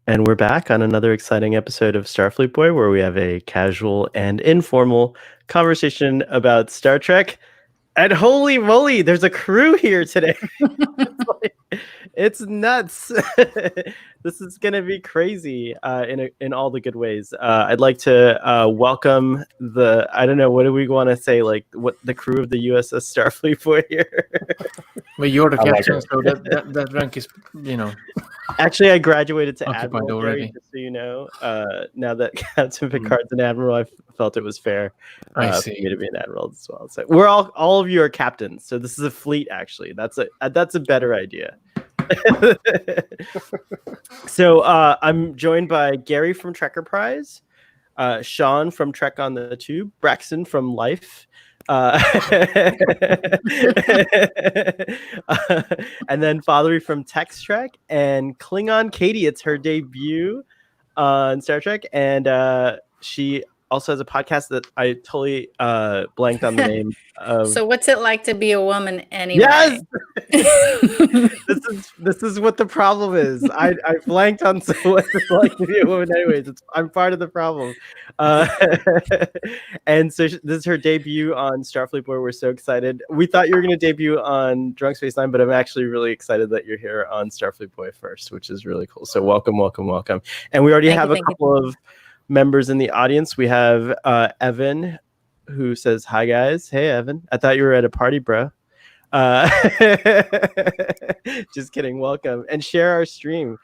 And we're back on another exciting episode of Starfleet Boy, where we have a casual and informal conversation about Star Trek. And holy moly, there's a crew here today. It's nuts. This is gonna be crazy in all the good ways. I'd like to welcome I don't know, what do we want to say, like what the crew of the USS Starfleet Boy here. Well, you're the captain, so that rank is, Actually, I graduated to occupied Admiral already. Gary, just so you know. Now that Captain Picard's an Admiral, I felt it was fair for me to be an Admiral as well. So we're all of you are captains. So this is a fleet, actually. That's a better idea. So I'm joined by Gary from Trekker Prize, Sean from Trek on the Tube, Braxton from Life, and then Fothery from Tex Trek, and Klingon Katie. It's her debut on Star Trek, and she also has a podcast that I totally blanked on the name of. So what's it like to be a woman anyway? Yes. This is what the problem is. I blanked on what it's like to be a woman anyways. I'm part of the problem. And so this is her debut on Starfleet Boy. We're so excited. We thought you were going to debut on Drunk Space Nine, but I'm actually really excited that you're here on Starfleet Boy first, which is really cool. So welcome. And we already have a couple of members in the audience. We have Evan, who says hi guys. Hey Evan, I thought you were at a party, bro. Just kidding. Welcome and share our stream.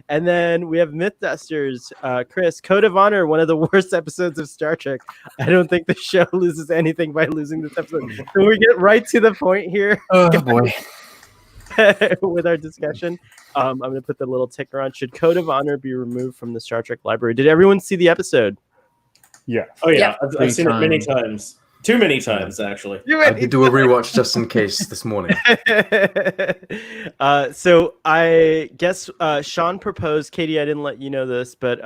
And then we have Myth Dusters, Chris, Code of Honor, one of the worst episodes of Star Trek. I don't think the show loses anything by losing this episode. Can we get right to the point here? Oh boy. With our discussion, I'm going to put the little ticker on. Should Code of Honor be removed from the Star Trek library? Did everyone see the episode? Yeah. Oh yeah, Yep. I've seen it many times. Too many times, actually. I did do a rewatch just in case this morning. So I guess Sean proposed, Katie, I didn't let you know this, but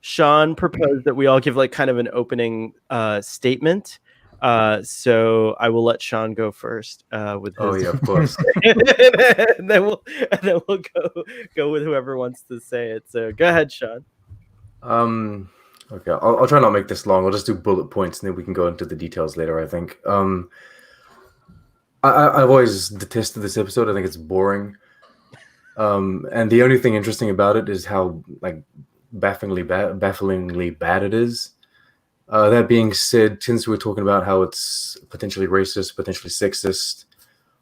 Sean proposed that we all give like kind of an opening statement. So I will let Sean go first with his. Oh yeah, of course. and then we'll go with whoever wants to say it. So go ahead, Sean. Okay, I'll try not to make this long. I'll just do bullet points, and then we can go into the details later, I think. I've always detested this episode. I think it's boring. And the only thing interesting about it is how like bafflingly bad it is. That being said, since we're talking about how it's potentially racist, potentially sexist,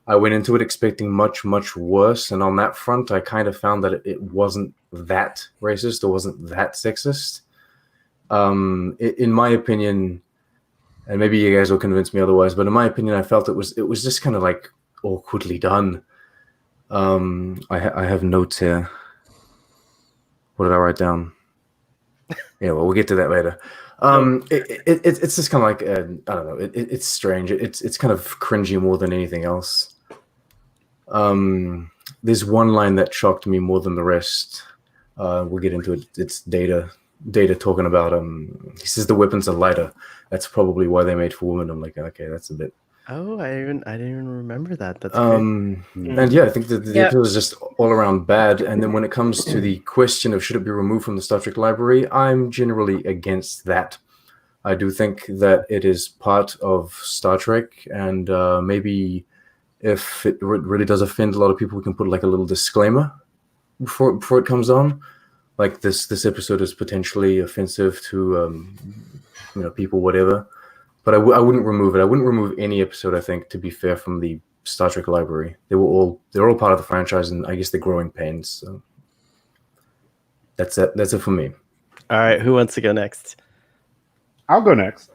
I went into it expecting much, much worse. And on that front, I kind of found that it wasn't that racist or wasn't that sexist. In my opinion, and maybe you guys will convince me otherwise, but in my opinion, I felt it was just kind of like awkwardly done. I have notes here. What did I write down? Yeah, well, we'll get to that later. It's just kind of like I don't know. It's strange. It's kind of cringy more than anything else. There's one line that shocked me more than the rest. We'll get into it. It's Data talking about he says the weapons are lighter. That's probably why they made for women. I'm like, okay, that's a bit. Oh, I didn't even remember that. That's and yeah, I think the episode is just all around bad. And then when it comes to the question of should it be removed from the Star Trek library, I'm generally against that. I do think that it is part of Star Trek, and maybe if it really does offend a lot of people, we can put like a little disclaimer before it comes on. Like this episode is potentially offensive to people, whatever. But I wouldn't remove it. I wouldn't remove any episode, I think, to be fair, from the Star Trek library. They're all part of the franchise, and I guess they're growing pains. So that's it. That's it for me. All right, who wants to go next? I'll go next.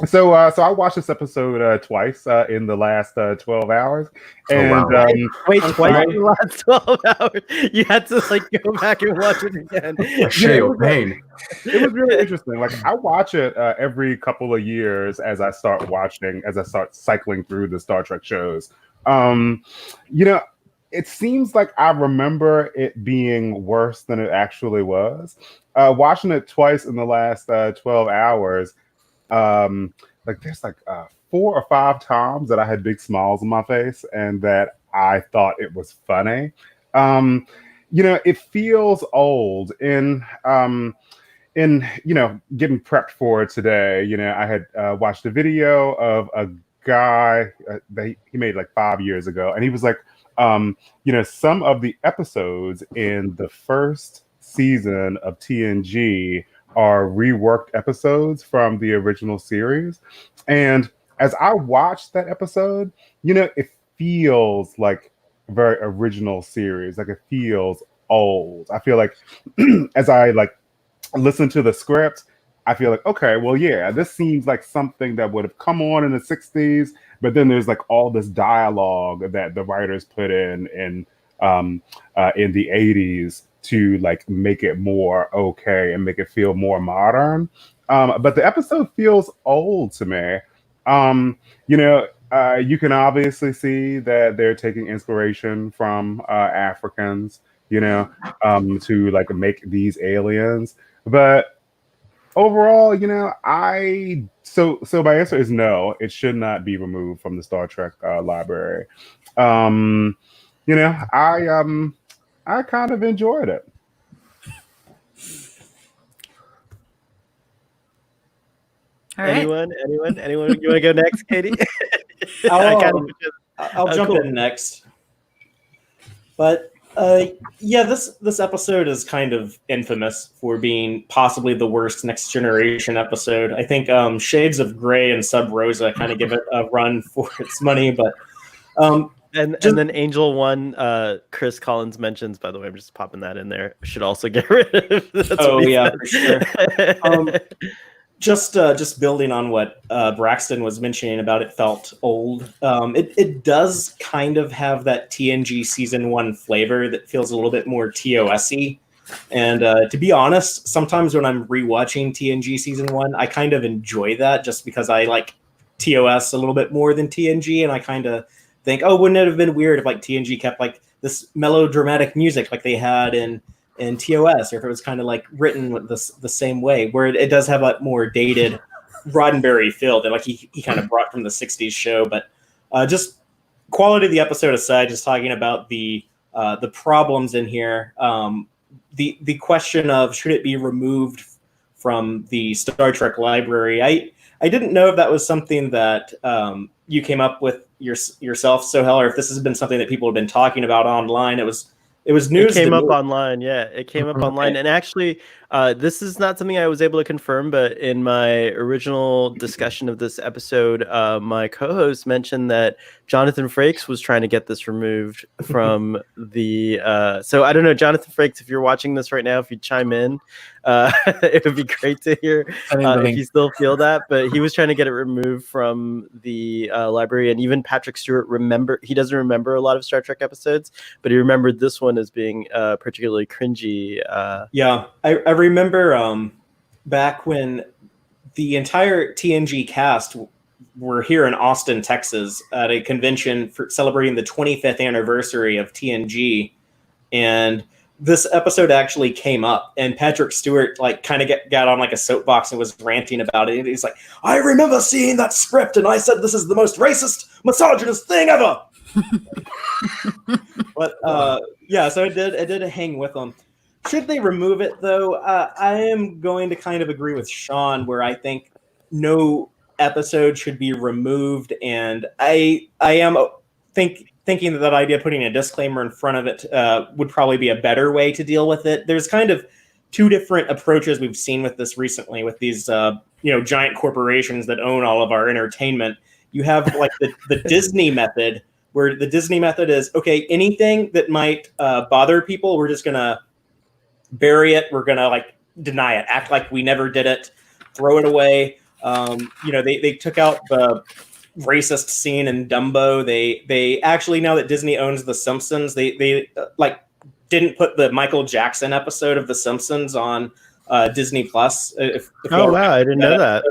So I watched this episode twice in the last 12 hours. And wait, twice in the last 12 hours? You had to like go back and watch it again. Pain. It was really interesting. Like I watch it every couple of years as I start cycling through the Star Trek shows. It seems like I remember it being worse than it actually was. Watching it twice in the last 12 hours, there's 4 or 5 times that I had big smiles on my face and that I thought it was funny. It feels old. In getting prepped for it today, I had watched a video of a guy that he made like 5 years ago, and he was like, some of the episodes in the first season of TNG are reworked episodes from the original series. And as I watched that episode, it feels like a very original series. Like, it feels old. I feel like as I listen to the script, I feel like, okay, well, yeah, this seems like something that would have come on in the 60s, but then there's like all this dialogue that the writers put in the 80s to like make it more okay and make it feel more modern. But the episode feels old to me. You can obviously see that they're taking inspiration from Africans, to like make these aliens. But overall, so my answer is no. It should not be removed from the Star Trek library. I kind of enjoyed it. All right. Anyone? You want to go next, Katie? I'll jump in next. But this episode is kind of infamous for being possibly the worst Next Generation episode. I think Shades of Grey and Sub Rosa kind of give it a run for its money, but and then Angel One, Chris Collins mentions. By the way, I'm just popping that in there. Should also get rid of. For sure. Just building on what Braxton was mentioning about it felt old. It does kind of have that TNG season 1 flavor that feels a little bit more TOS-y. And to be honest, sometimes when I'm rewatching TNG season 1, I kind of enjoy that just because I like TOS a little bit more than TNG, and I kind of think, oh, wouldn't it have been weird if like TNG kept like this melodramatic music like they had in TOS, or if it was kind of like written the same way, where it does have a more dated Roddenberry feel that like he kind of brought from the 60s show. But just quality of the episode aside, just talking about the problems in here, the question of should it be removed from the Star Trek library, I didn't know if that was something that you came up with yourself, Sohel, or if this has been something that people have been talking about online. It was news. It came up online. Yeah, it came up online. And actually, this is not something I was able to confirm, but in my original discussion of this episode, my co-host mentioned that Jonathan Frakes was trying to get this removed from the... so I don't know, Jonathan Frakes, if you're watching this right now, if you chime in, it would be great to hear if you still feel that. But he was trying to get it removed from the library. And even Patrick Stewart he doesn't remember a lot of Star Trek episodes, but he remembered this one as being particularly cringy. I remember back when the entire TNG cast were here in Austin, Texas, at a convention for celebrating the 25th anniversary of TNG, and this episode actually came up, and Patrick Stewart like kind of got on like a soapbox and was ranting about it. And he's like, I remember seeing that script, and I said this is the most racist, misogynist thing ever. But so it did hang with them. Should they remove it though? I am going to kind of agree with Sean, where I think no episode should be removed, and I am thinking that idea of putting a disclaimer in front of it would probably be a better way to deal with it. There's kind of two different approaches we've seen with this recently, with these giant corporations that own all of our entertainment. You have like the Disney method, where the Disney method is, okay, anything that might bother people, we're just gonna bury it. We're gonna like deny it, act like we never did it, throw it away. They took out the racist scene in Dumbo. They actually, now that Disney owns The Simpsons, they like didn't put the Michael Jackson episode of The Simpsons on Disney Plus. Wow, I didn't know that.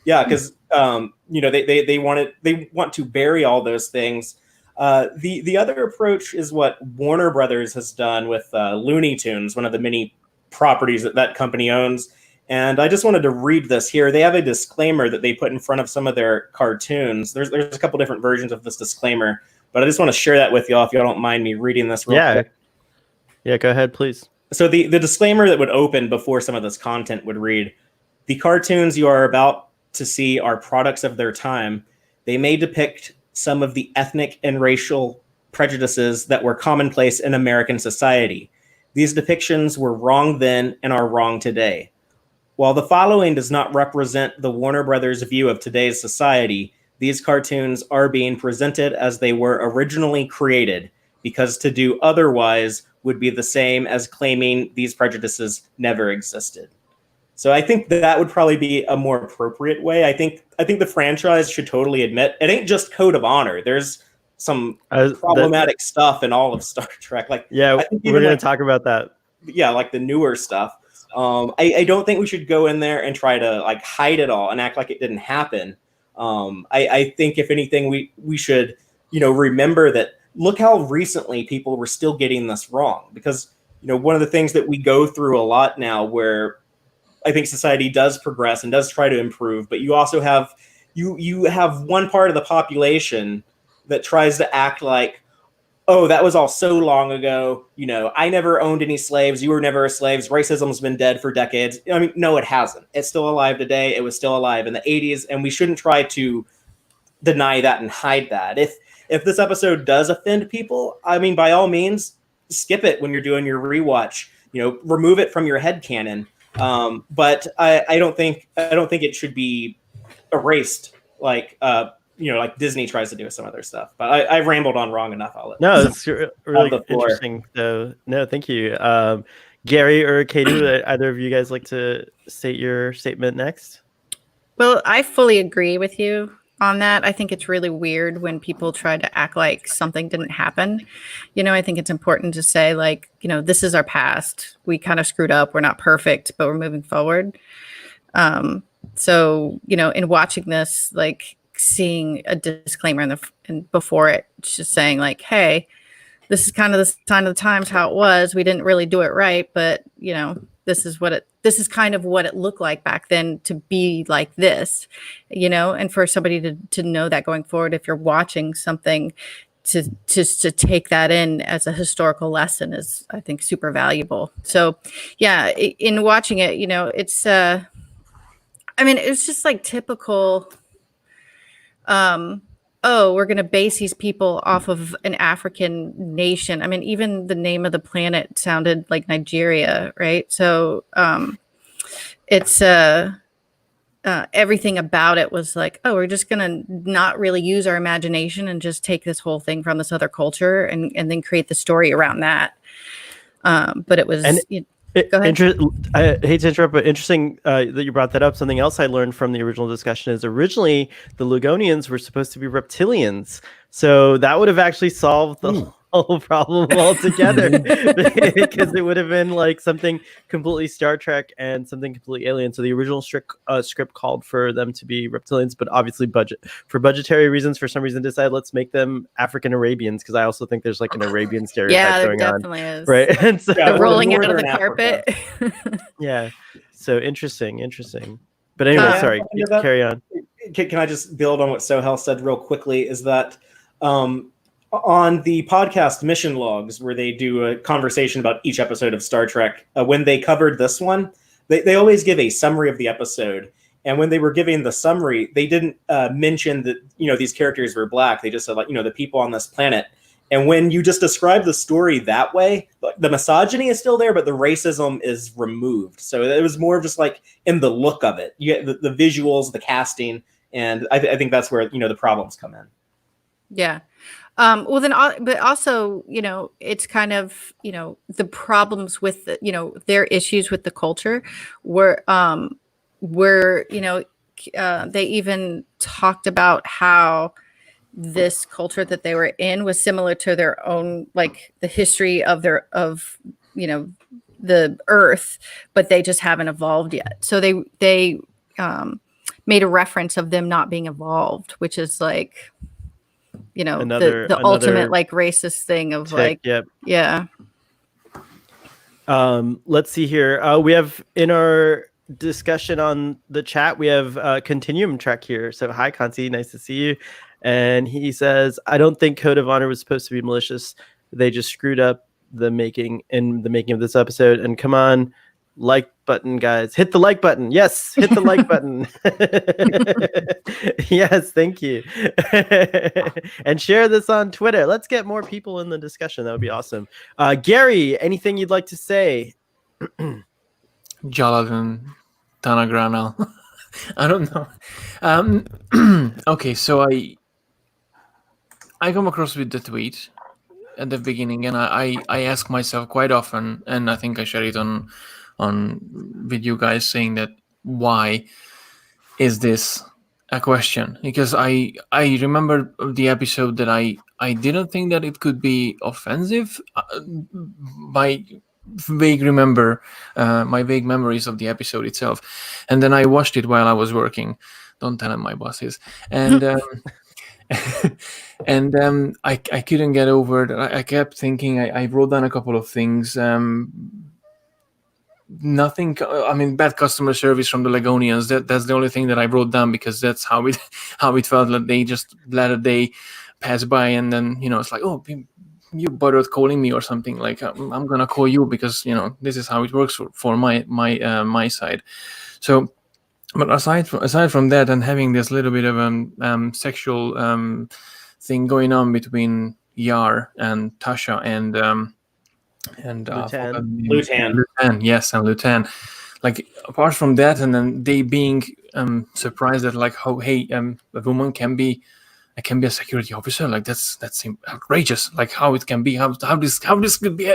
Because they want to bury all those things. The other approach is what Warner Brothers has done with Looney Tunes, one of the many properties that company owns. And I just wanted to read this here. They have a disclaimer that they put in front of some of their cartoons. There's a couple different versions of this disclaimer, but I just want to share that with y'all if y'all don't mind me reading this real quick. Yeah, go ahead, please. So the disclaimer that would open before some of this content would read, the cartoons you are about to see are products of their time. They may depict some of the ethnic and racial prejudices that were commonplace in American society. These depictions were wrong then and are wrong today. While the following does not represent the Warner Brothers view of today's society, these cartoons are being presented as they were originally created, because to do otherwise would be the same as claiming these prejudices never existed. So I think that would probably be a more appropriate way. I think the franchise should totally admit it ain't just Code of Honor. There's some problematic stuff in all of Star Trek. Like, yeah, we're going to talk about that. Yeah, like the newer stuff. I don't think we should go in there and try to like hide it all and act like it didn't happen. I think if anything, we should, remember that. Look how recently people were still getting this wrong, because one of the things that we go through a lot now, where I think society does progress and does try to improve, but you also have you have one part of the population that tries to act like, oh, that was all so long ago. I never owned any slaves. You were never slaves. Racism's been dead for decades. I mean, no, it hasn't. It's still alive today. It was still alive in the 80s, and we shouldn't try to deny that and hide that. If this episode does offend people, I mean, by all means, skip it when you're doing your rewatch. Remove it from your headcanon. But I don't think it should be erased like Disney tries to do with some other stuff. But I rambled on long enough. No, it's really interesting. So no, thank you, Gary or Katie. Would either of you guys like to state your statement next? Well, I fully agree with you on that. I think it's really weird when people try to act like something didn't happen. I think it's important to say, like, this is our past. We kind of screwed up. We're not perfect, but we're moving forward. So, in watching this, like seeing a disclaimer before it, it's just saying like, hey, this is kind of the sign of the times, how it was. We didn't really do it right, but this is kind of what it looked like back then to be like this, and for somebody to know that going forward, if you're watching something, to take that in as a historical lesson is, I think, super valuable. So yeah, in watching it, it's, it's just like typical, oh, we're going to base these people off of an African nation. I mean, even the name of the planet sounded like Nigeria, right? So it's everything about it was like, oh, we're just going to not really use our imagination and just take this whole thing from this other culture and then create the story around that. But it was... Go ahead. I hate to interrupt, but interesting that you brought that up. Something else I learned from the original discussion is originally the Lugonians were supposed to be reptilians. So that would have actually solved the whole problem altogether, because it would have been like something completely Star Trek and something completely alien. So the original script called for them to be reptilians, but obviously for budgetary reasons, for some reason decided let's make them African Arabians, because I also think there's like an Arabian stereotype going on. Yeah, there definitely is. Right? And so they're rolling out of the carpet. Yeah. So interesting. But anyway, sorry, carry on. Can I just build on what Sohel said real quickly? Is that on the podcast Mission Logs, where they do a conversation about each episode of Star Trek, when they covered this one, they always give a summary of the episode. And when they were giving the summary, they didn't mention that, these characters were black. They just said, like, the people on this planet. And when you just describe the story that way, the misogyny is still there, but the racism is removed. So it was more of just like in the look of it. You get the visuals, the casting, and I think that's where, the problems come in. Yeah. Well, then, but also, it's kind of, the problems with, their issues with the culture were, they even talked about how this culture that they were in was similar to their own, like the history of the Earth, but they just haven't evolved yet. So they made a reference of them not being evolved, which is like, the ultimate like racist thing of like, yep. Yeah. Let's see here. We have in our discussion on the chat, we have Continuum Trek here. So hi, Conti, nice to see you. And he says, I don't think Code of Honor was supposed to be malicious. They just screwed up the making of this episode. And come on, like button, guys, hit the like button. Yes, hit the like button. Yes, thank you. And share this on Twitter. Let's get more people in the discussion. That would be awesome. Gary, anything you'd like to say? Jaladin Tanagrana. I don't know. Okay, so I come across with the tweet at the beginning, and I ask myself quite often, and I think I share it on with you guys, saying that why is this a question? Because I remember the episode that I didn't think that it could be offensive. My vague memories of the episode itself, and then I watched it while I was working. Don't tell him my boss is. And and I couldn't get over it. I kept thinking. I wrote down a couple of things. Nothing. I mean, bad customer service from the Legonians. That's the only thing that I wrote down, because that's how it felt. That they just let a day pass by, and then it's like, oh, you bothered calling me or something. Like, I'm gonna call you because this is how it works for my side. So, but aside from that, and having this little bit of sexual thing going on between Yar and Tasha and Lutan. Yes, and Lutan. Like, apart from that, and then they being surprised that, like, how a woman can be a security officer. Like, that's outrageous. Like, how it can be, how this could be,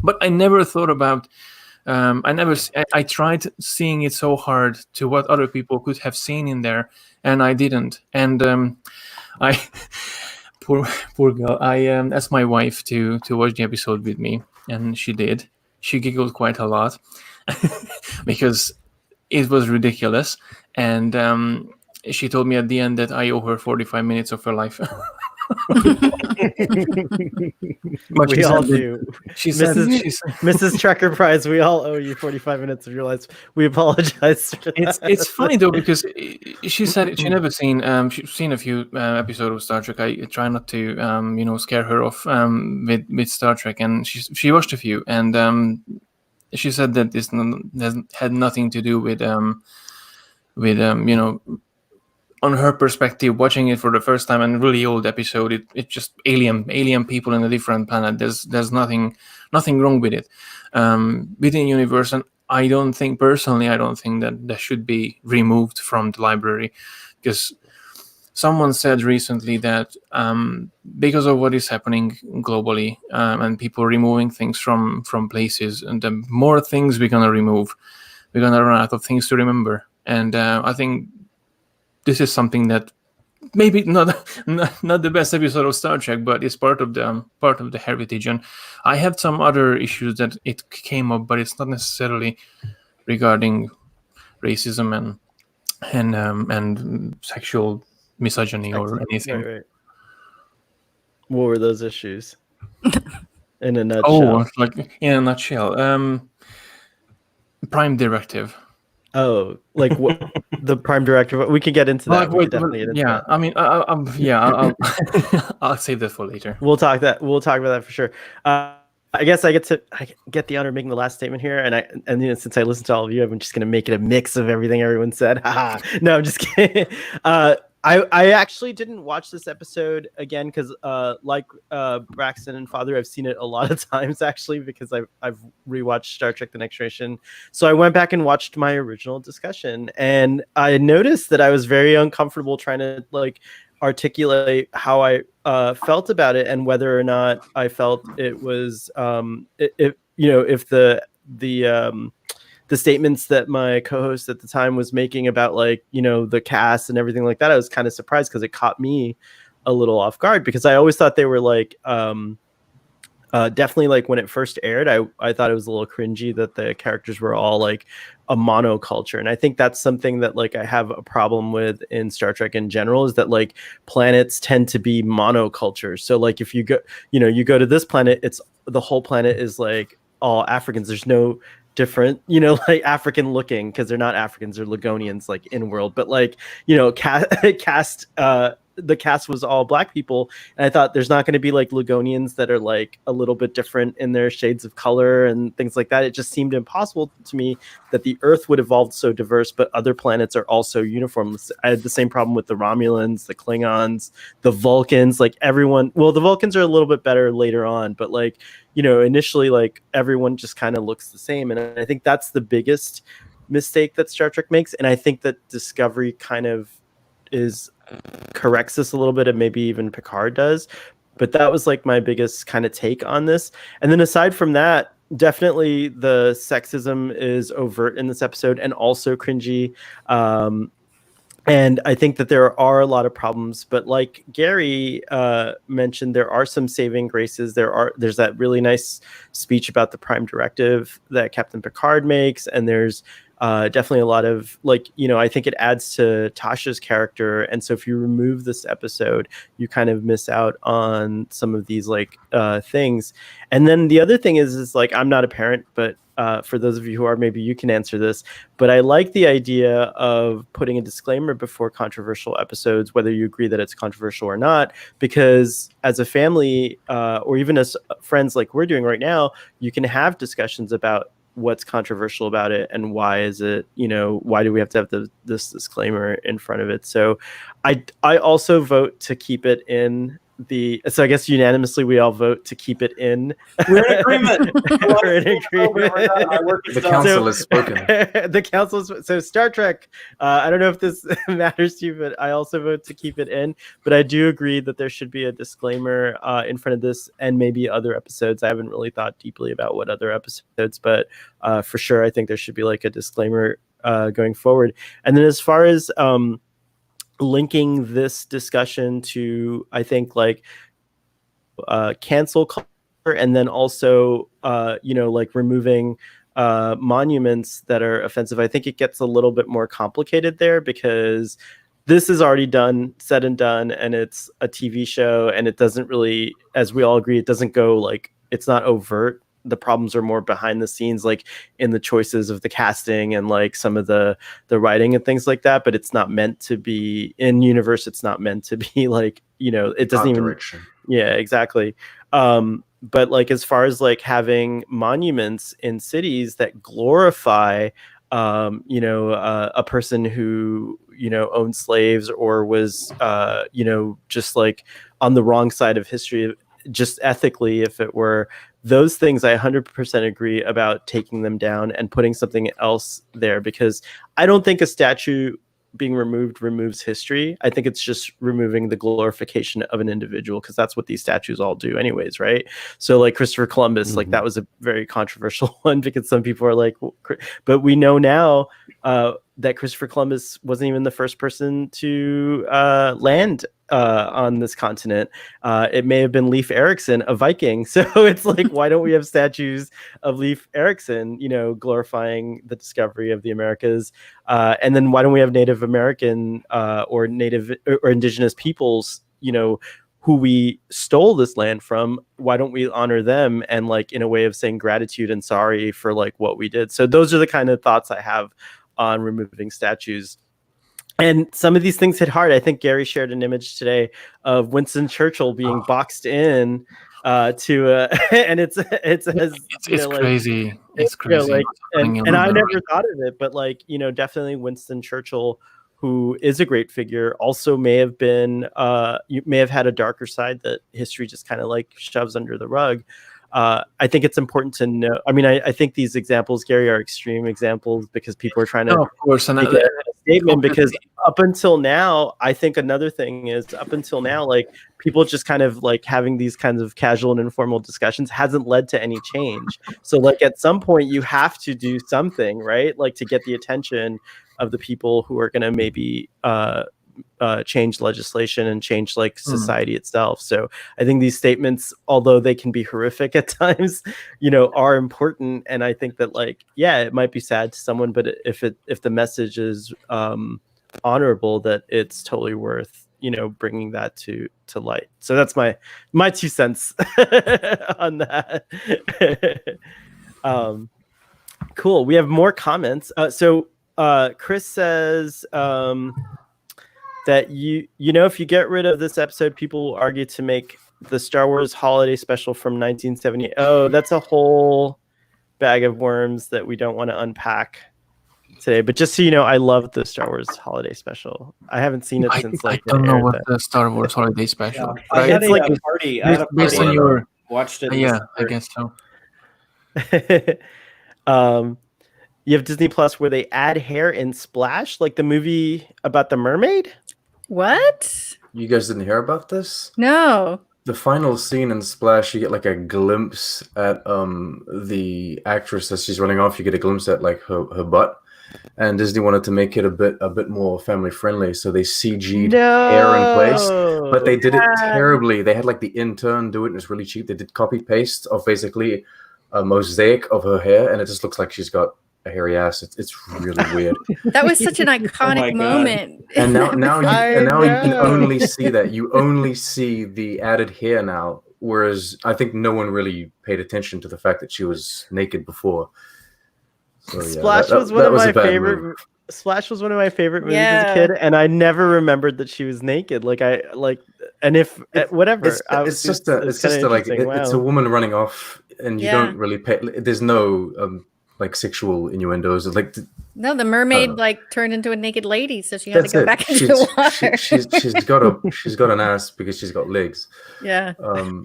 But I never thought about. I tried seeing it so hard to what other people could have seen in there, and I didn't. And I. Poor girl. I asked my wife to watch the episode with me, and she did. She giggled quite a lot because it was ridiculous. And she told me at the end that I owe her 45 minutes of her life. But we all do. She said, Mrs. Trekker Prize, we all owe you 45 minutes of your life. We apologize for that. It's funny though, because she said she never seen she's seen a few episodes of Star Trek. I try not to scare her off with Star Trek, and she watched a few, and she said that this had nothing to do with on her perspective, watching it for the first time, and really old episode, it's just alien people in a different planet. There's nothing wrong with it within universe, and I don't think that should be removed from the library, because someone said recently that because of what is happening globally and people removing things from places, and the more things we're gonna remove, we're gonna run out of things to remember. And I think this is something that maybe not the best episode of Star Trek, but it's part of the heritage. And I had some other issues that it came up, but it's not necessarily regarding racism and sexual misogyny or anything. Right. What were those issues? In a nutshell. Oh, like in a nutshell, Prime Directive. Oh, like what the Prime Directive? We could get into that. I mean, I'll save that for later. We'll talk about that for sure. I guess I get the honor of making the last statement here, and since I listened to all of you, I'm just gonna make it a mix of everything everyone said. No, I'm just kidding. I actually didn't watch this episode again because, like Braxton and Father, I've seen it a lot of times actually, because I've rewatched Star Trek: The Next Generation. So I went back and watched my original discussion, and I noticed that I was very uncomfortable trying to articulate how I felt about it, and whether or not I felt it was if the statements that my co-host at the time was making about the cast and everything like that, I was kind of surprised because it caught me a little off guard, because I always thought they were definitely when it first aired, I thought it was a little cringy that the characters were all a monoculture. And I think that's something that I have a problem with in Star Trek in general, is that planets tend to be monocultures. So if you go, you go to this planet, it's the whole planet is all Africans. There's no different, African looking, because they're not Africans, they're Ligonians in world, but cast the cast was all black people, and I thought there's not going to be like Lugonians that are like a little bit different in their shades of color and things like that. It just seemed impossible to me that the Earth would evolve so diverse, but other planets are also uniform. I had the same problem with the Romulans, the Klingons, the Vulcans, like everyone. Well, the Vulcans are a little bit better later on, but like, you know, initially, like everyone just kind of looks the same. And I think that's the biggest mistake that Star Trek makes. And I think that Discovery kind of corrects this a little bit, and maybe even Picard does. But that was like my biggest kind of take on this. And then aside from that, definitely the sexism is overt in this episode and also cringy. And I think that there are a lot of problems, but like Gary mentioned, there are some saving graces. There's that really nice speech about the Prime Directive that Captain Picard makes, and there's definitely a lot of, like, you know, I think it adds to Tasha's character. And so if you remove this episode, you kind of miss out on some of these like things. And then the other thing is like, I'm not a parent, but for those of you who are, maybe you can answer this, but I like the idea of putting a disclaimer before controversial episodes, whether you agree that it's controversial or not, because as a family or even as friends like we're doing right now, you can have discussions about what's controversial about it and why is it, you know, why do we have to have this disclaimer in front of it. So I also vote to keep it in so I guess unanimously we all vote to keep it in. We're in agreement. We're in agreement. The council has spoken. The council so Star Trek, I don't know if this matters to you, but I also vote to keep it in. But I do agree that there should be a disclaimer in front of this and maybe other episodes. I haven't really thought deeply about what other episodes, but for sure I think there should be like a disclaimer going forward. And then as far as linking this discussion to, I think, like cancel culture, and then also you know, like removing monuments that are offensive, I think it gets a little bit more complicated there, because this is already said and done, and it's a TV show, and it doesn't really, as we all agree, it doesn't go like, it's not overt. The problems are more behind the scenes, like in the choices of the casting and like some of the writing and things like that. But it's not meant to be in universe. It's not meant to be like, you know, it doesn't even. Direction. Yeah, exactly. But like as far as like having monuments in cities that glorify, you know, a person who, you know, owned slaves or was, you know, just like on the wrong side of history, just ethically, if it were. Those things, I 100% agree about taking them down and putting something else there, because I don't think a statue being removed removes history. I think it's just removing the glorification of an individual, because that's what these statues all do anyways, right? So like Christopher Columbus, like that was a very controversial one, because some people are like, but we know now that Christopher Columbus wasn't even the first person to land on this continent. It may have been Leif Erikson, a Viking. So it's like, why don't we have statues of Leif Erikson, you know, glorifying the discovery of the Americas? And then why don't we have Native American or Native or indigenous peoples, you know, who we stole this land from? Why don't we honor them, and like in a way of saying gratitude and sorry for like what we did? So those are the kind of thoughts I have on removing statues. And some of these things hit hard. I think Gary shared an image today of Winston Churchill being boxed in to and it's crazy. Like, it's crazy. You know, like, and I never thought of it, but like, you know, definitely Winston Churchill, who is a great figure, also may have been you may have had a darker side that history just kind of like shoves under the rug. I think it's important to know. I mean, I think these examples, Gary, are extreme examples because people are trying to of course, make a statement. Because up until now, I think another thing is up until now, like people just kind of like having these kinds of casual and informal discussions hasn't led to any change. So like at some point you have to do something, right? Like to get the attention of the people who are going to maybe change legislation and change like society itself. So I think these statements, although they can be horrific at times, you know, are important. And I think that like, yeah, it might be sad to someone, but if the message is honorable, that it's totally worth, you know, bringing that to light. So that's my 2 cents on that. Cool. We have more comments. So Chris says, that if you get rid of this episode, people will argue to make the Star Wars Holiday Special from 1970. Oh, that's a whole bag of worms that we don't want to unpack today. But just so you know, I love the Star Wars Holiday Special. I haven't seen it since I like don't know aired what that. the Star Wars Holiday Special. Yeah. I had It's a like- party. I had a Based party on your watched it. yeah, I guess so. You have Disney Plus where they add hair in Splash, like the movie about the mermaid. What? You guys didn't hear about this? No. The final scene in Splash, you get like a glimpse at the actress as she's running off. You get a glimpse at like her butt, and Disney wanted to make it a bit more family friendly, so they CG'd hair in place. But they did it terribly. They had like the intern do it, and it's really cheap. They did copy paste of basically a mosaic of her hair, and it just looks like she's got a hairy ass. It's really weird. That was such an my iconic God. moment. And now you can know. only see that. You only see the added hair now, whereas I think no one really paid attention to the fact that she was naked before. So, yeah, Splash was one of my favorite. Splash was one of my favorite movies as a kid, and I never remembered that she was naked. And if whatever, it's just a woman running off, and you don't really pay. There's no like sexual innuendos. Like No, the mermaid turned into a naked lady, so she had to go back into the water. She's got an ass because she's got legs. Yeah.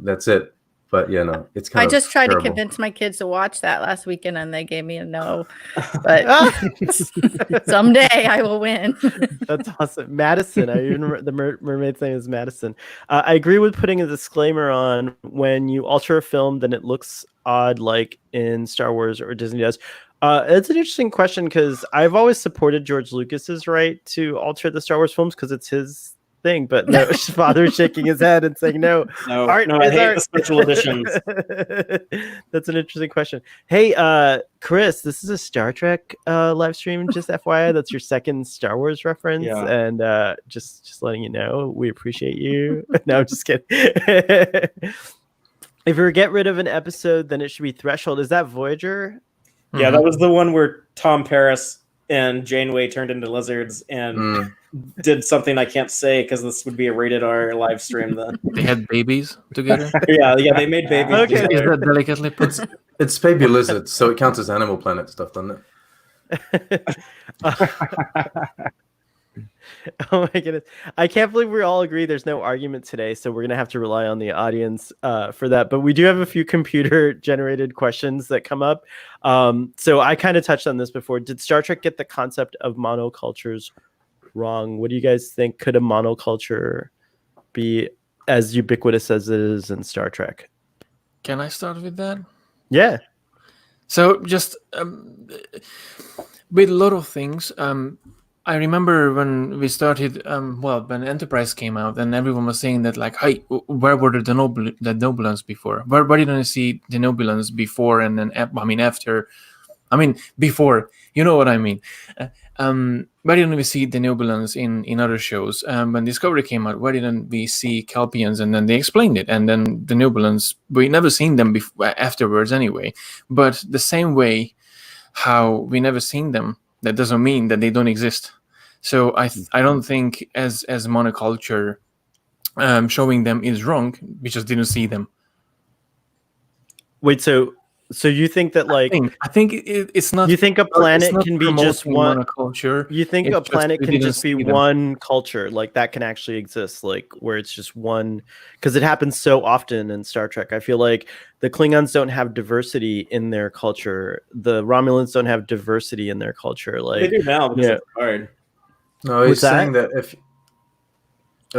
That's it. But yeah, no, it's kind I of. just tried terrible. to convince my kids to watch that last weekend, and they gave me a no. But someday I will win. That's awesome. Madison. I even remember the mermaid's name is Madison. I agree with putting a disclaimer on when you alter a film, then it looks odd, like in Star Wars or Disney does. It's an interesting question because I've always supported George Lucas's right to alter the Star Wars films because it's his thing. But no, father's shaking his head and saying no. No, I hate the special editions. That's an interesting question. Hey, Chris, this is a Star Trek live stream. Just FYI, that's your second Star Wars reference, and just letting you know, we appreciate you. No, I'm just kidding. If we get rid of an episode, then it should be Threshold. Is that Voyager? Yeah, that was the one where Tom Paris and Janeway turned into lizards and did something I can't say because this would be a rated R live stream. Then They had babies together. yeah, they made babies. Okay. Is that delicately put? It's baby lizards, so it counts as Animal Planet stuff, doesn't it? Oh my goodness. I can't believe we all agree there's no argument today, so we're going to have to rely on the audience for that. But we do have a few computer-generated questions that come up. So I kind of touched on this before. Did Star Trek get the concept of monocultures wrong? What do you guys think? Could a monoculture be as ubiquitous as it is in Star Trek? Can I start with that? Yeah. So just with a lot of things, I remember when we started, when Enterprise came out, and everyone was saying that, like, hey, where were the Denobulans before? Where didn't you see the Denobulans before and then, after? Before, you know what I mean. Why didn't we see the Denobulans in other shows? When Discovery came out, why didn't we see Kelpians? And then they explained it. And then the Denobulans, we never seen them afterwards anyway. But the same way how we never seen them, that doesn't mean that they don't exist. So I don't think as monoculture showing them is wrong. We just didn't see them. Wait, so you think that I think it's not. You think a planet can be just one monoculture? You think It's a planet we can didn't just be see them. one culture, like that can actually exist, like where it's just one? Because it happens so often in Star Trek. I feel like the Klingons don't have diversity in their culture. The Romulans don't have diversity in their culture. Like They do now because it's hard. No, he's What's that? saying that if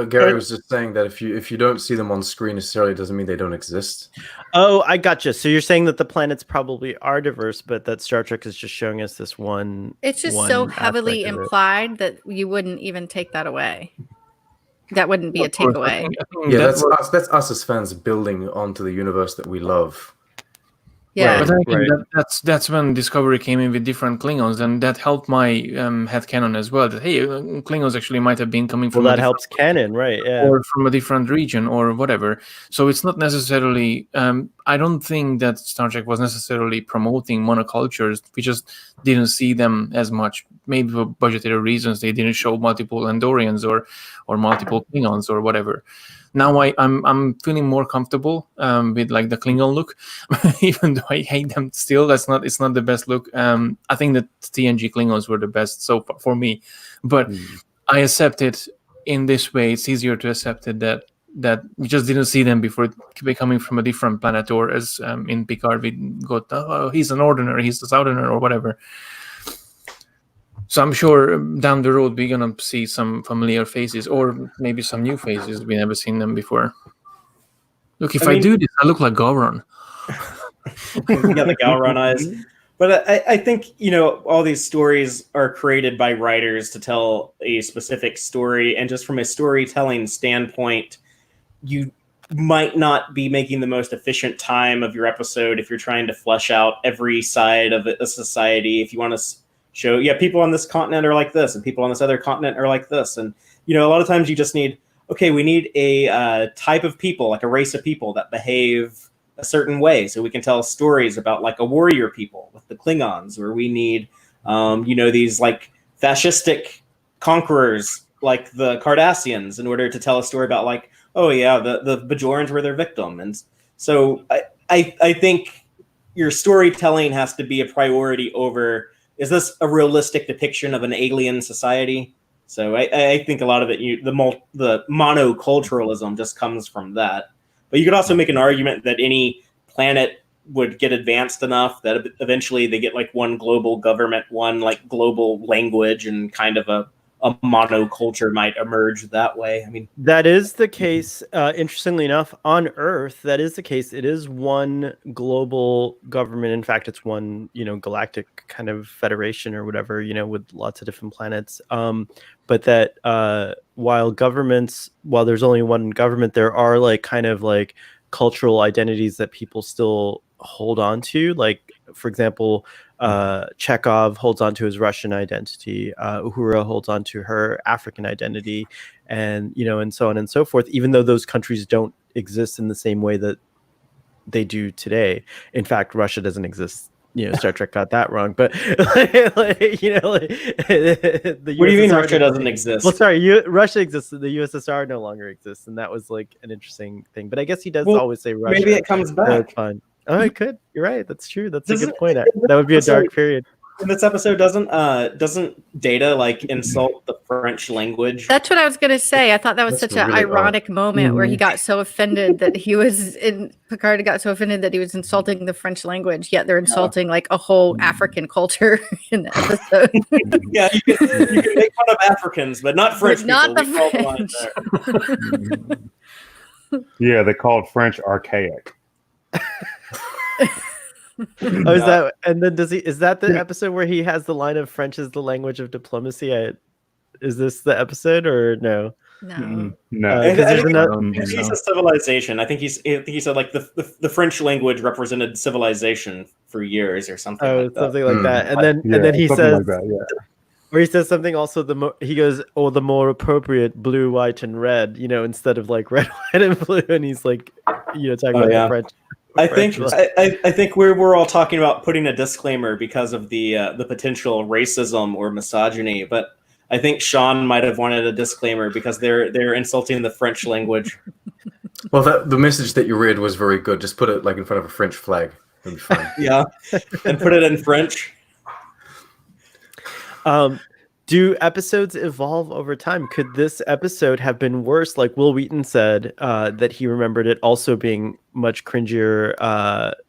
Gary was just saying that if you don't see them on screen necessarily doesn't mean they don't exist. Oh, I gotcha. So you're saying that the planets probably are diverse, but that Star Trek is just showing us this one. It's just one so heavily aspect of it. implied that you wouldn't even take that away. That wouldn't be a Of course, takeaway. I think Yeah, that that's us as fans building onto the universe that we love. Yeah. But I think Right. that's when Discovery came in with different Klingons, and that helped my headcanon as well. That hey, Klingons actually might have been coming from Well, a that different helps canon, right? Yeah. or from a different region or whatever. So it's not necessarily. I don't think that Star Trek was necessarily promoting monocultures. We just didn't see them as much. Maybe for budgetary reasons, they didn't show multiple Andorians or multiple Klingons or whatever. Now I'm feeling more comfortable with like the Klingon look, even though I hate them still. It's not the best look. I think that TNG Klingons were the best so far for me, but I accept it in this way. It's easier to accept it that we just didn't see them before coming from a different planet, or as in Picard we got he's a northerner, he's a southerner, or whatever. So I'm sure down the road we're gonna see some familiar faces, or maybe some new faces we never seen them before. Look, if I do this, I look like Gowron. Yeah, the Gowron eyes. But I think, all these stories are created by writers to tell a specific story. And just from a storytelling standpoint, you might not be making the most efficient time of your episode if you're trying to flesh out every side of a society. If you want to show, people on this continent are like this, and people on this other continent are like this. And, a lot of times you just need, we need a type of people, like a race of people that behave a certain way, so we can tell stories about like a warrior people with the Klingons, or we need these like fascistic conquerors like the Cardassians in order to tell a story about like, oh yeah, the Bajorans were their victim. And so I think your storytelling has to be a priority over, is this a realistic depiction of an alien society? So I think a lot of it, the monoculturalism just comes from that. But you could also make an argument that any planet would get advanced enough that eventually they get like one global government, one like global language, and kind of a monoculture might emerge that way. I mean, that is the case. Interestingly enough, on Earth, that is the case. It is one global government. In fact, it's one, galactic kind of federation or whatever, with lots of different planets. But that while there's only one government, there are like kind of like cultural identities that people still hold on to. Like, for example, Chekhov holds on to his Russian identity. Uhura holds on to her African identity, and and so on and so forth. Even though those countries don't exist in the same way that they do today. In fact, Russia doesn't exist. Star Trek got that wrong, but the what do you mean Russia doesn't exist? Well, sorry, Russia exists. The USSR no longer exists, and that was like an interesting thing. But I guess he does always say Russia. Maybe it comes back. So it's fine. Oh, it could. You're right. That's true. That's a good point. That would be a dark period. In this episode, doesn't Data like insult the French language? That's what I was gonna say. I thought that was such an ironic moment where he got so offended that Picard got so offended that he was insulting the French language, yet they're insulting like a whole African culture in the episode. Yeah, you can make fun of Africans, but not French people. Not the French. Yeah, they called French archaic. Oh, is that? And then is that the episode where he has the line of "French is the language of diplomacy"? Is this the episode or no? No. No. He's a civilization. I think he said like the French language represented civilization for years or something. Oh, like that. something like that. And then he says, like that, yeah. Or he says something also. He goes, "Oh, the more appropriate blue, white, and red." Instead of like red, white, and blue. And he's like, talking about the French. I think we're all talking about putting a disclaimer because of the potential racism or misogyny, but I think Sean might have wanted a disclaimer because they're insulting the French language. Well, the message that you read was very good. Just put it like in front of a French flag. It'll be fine. Yeah, and put it in French. Do episodes evolve over time? Could this episode have been worse? Like Will Wheaton said, that he remembered it also being much cringier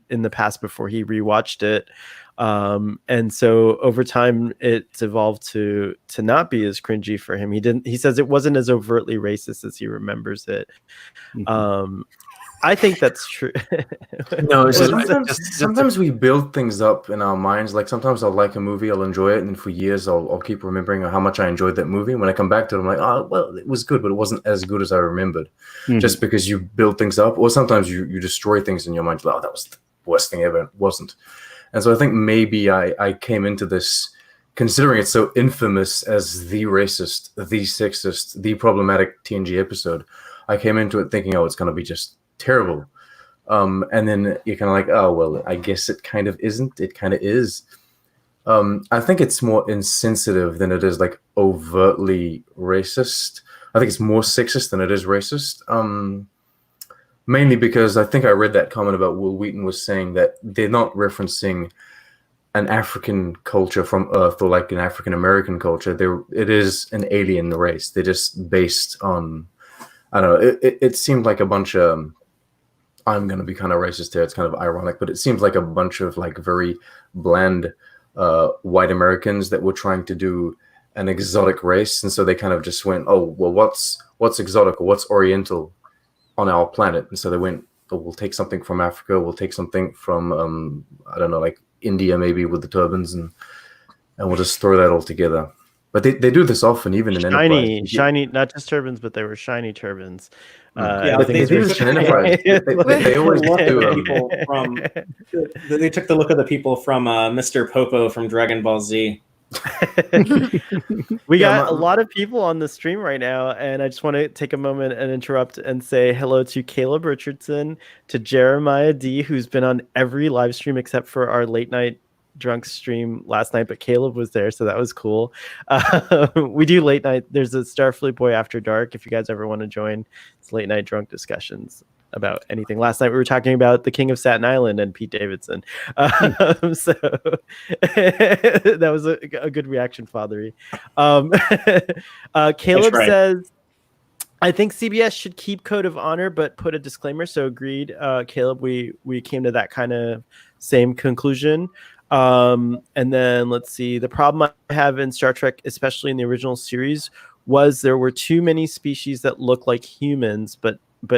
in the past before he rewatched it. And so over time it's evolved to not be as cringy for him. He says it wasn't as overtly racist as he remembers it. I think that's true. No, it's sometimes we build things up in our minds. Like sometimes I'll like a movie, I'll enjoy it, and for years I'll keep remembering how much I enjoyed that movie. And when I come back to it, I'm like, oh, well, it was good, but it wasn't as good as I remembered. Just because you build things up, or sometimes you destroy things in your mind. Like, oh, worst thing ever. It wasn't. And so I think maybe I came into this considering it so infamous as the racist, the sexist, the problematic TNG episode. I came into it thinking, oh, it's going to be just terrible. And then you're kind of like, oh, well, I guess it kind of isn't. It kind of is. I think it's more insensitive than it is like overtly racist. I think it's more sexist than it is racist. Mainly because I think I read that comment about Will Wheaton was saying that they're not referencing an African culture from Earth or like an African American culture. It is an alien race. They're just based on, I don't know. It seemed like a bunch of, I'm going to be kind of racist here. It's kind of ironic, but it seems like a bunch of like very bland white Americans that were trying to do an exotic race. And so they kind of just went, oh, well, what's exotic or what's Oriental on our planet? And so they went, oh, we'll take something from Africa. We'll take something from, I don't know, like India maybe with the turbans, and we'll just throw that all together. But they do this often, even in Enterprise. Shiny, not just turbans, but they were shiny turbans. Yeah, but they do this in Enterprise. They always do. They took the look of the people from Mr. Popo from Dragon Ball Z. We got a lot of people on the stream right now, and I just want to take a moment and interrupt and say hello to Caleb Richardson, to Jeremiah D, who's been on every live stream except for our late night drunk stream last night, but Caleb was there, so that was cool. We do late night. There's a Starfleet Boy After Dark if you guys ever want to join. It's late night drunk discussions about anything. Last night we were talking about the King of Staten Island and Pete Davidson. So that was a good reaction, Fathery. Caleb says, I think CBS should keep Code of Honor, but put a disclaimer. So agreed, Caleb, we came to that kind of same conclusion. And then let's see, the problem I have in Star Trek, especially in the original series, was there were too many species that look like humans, but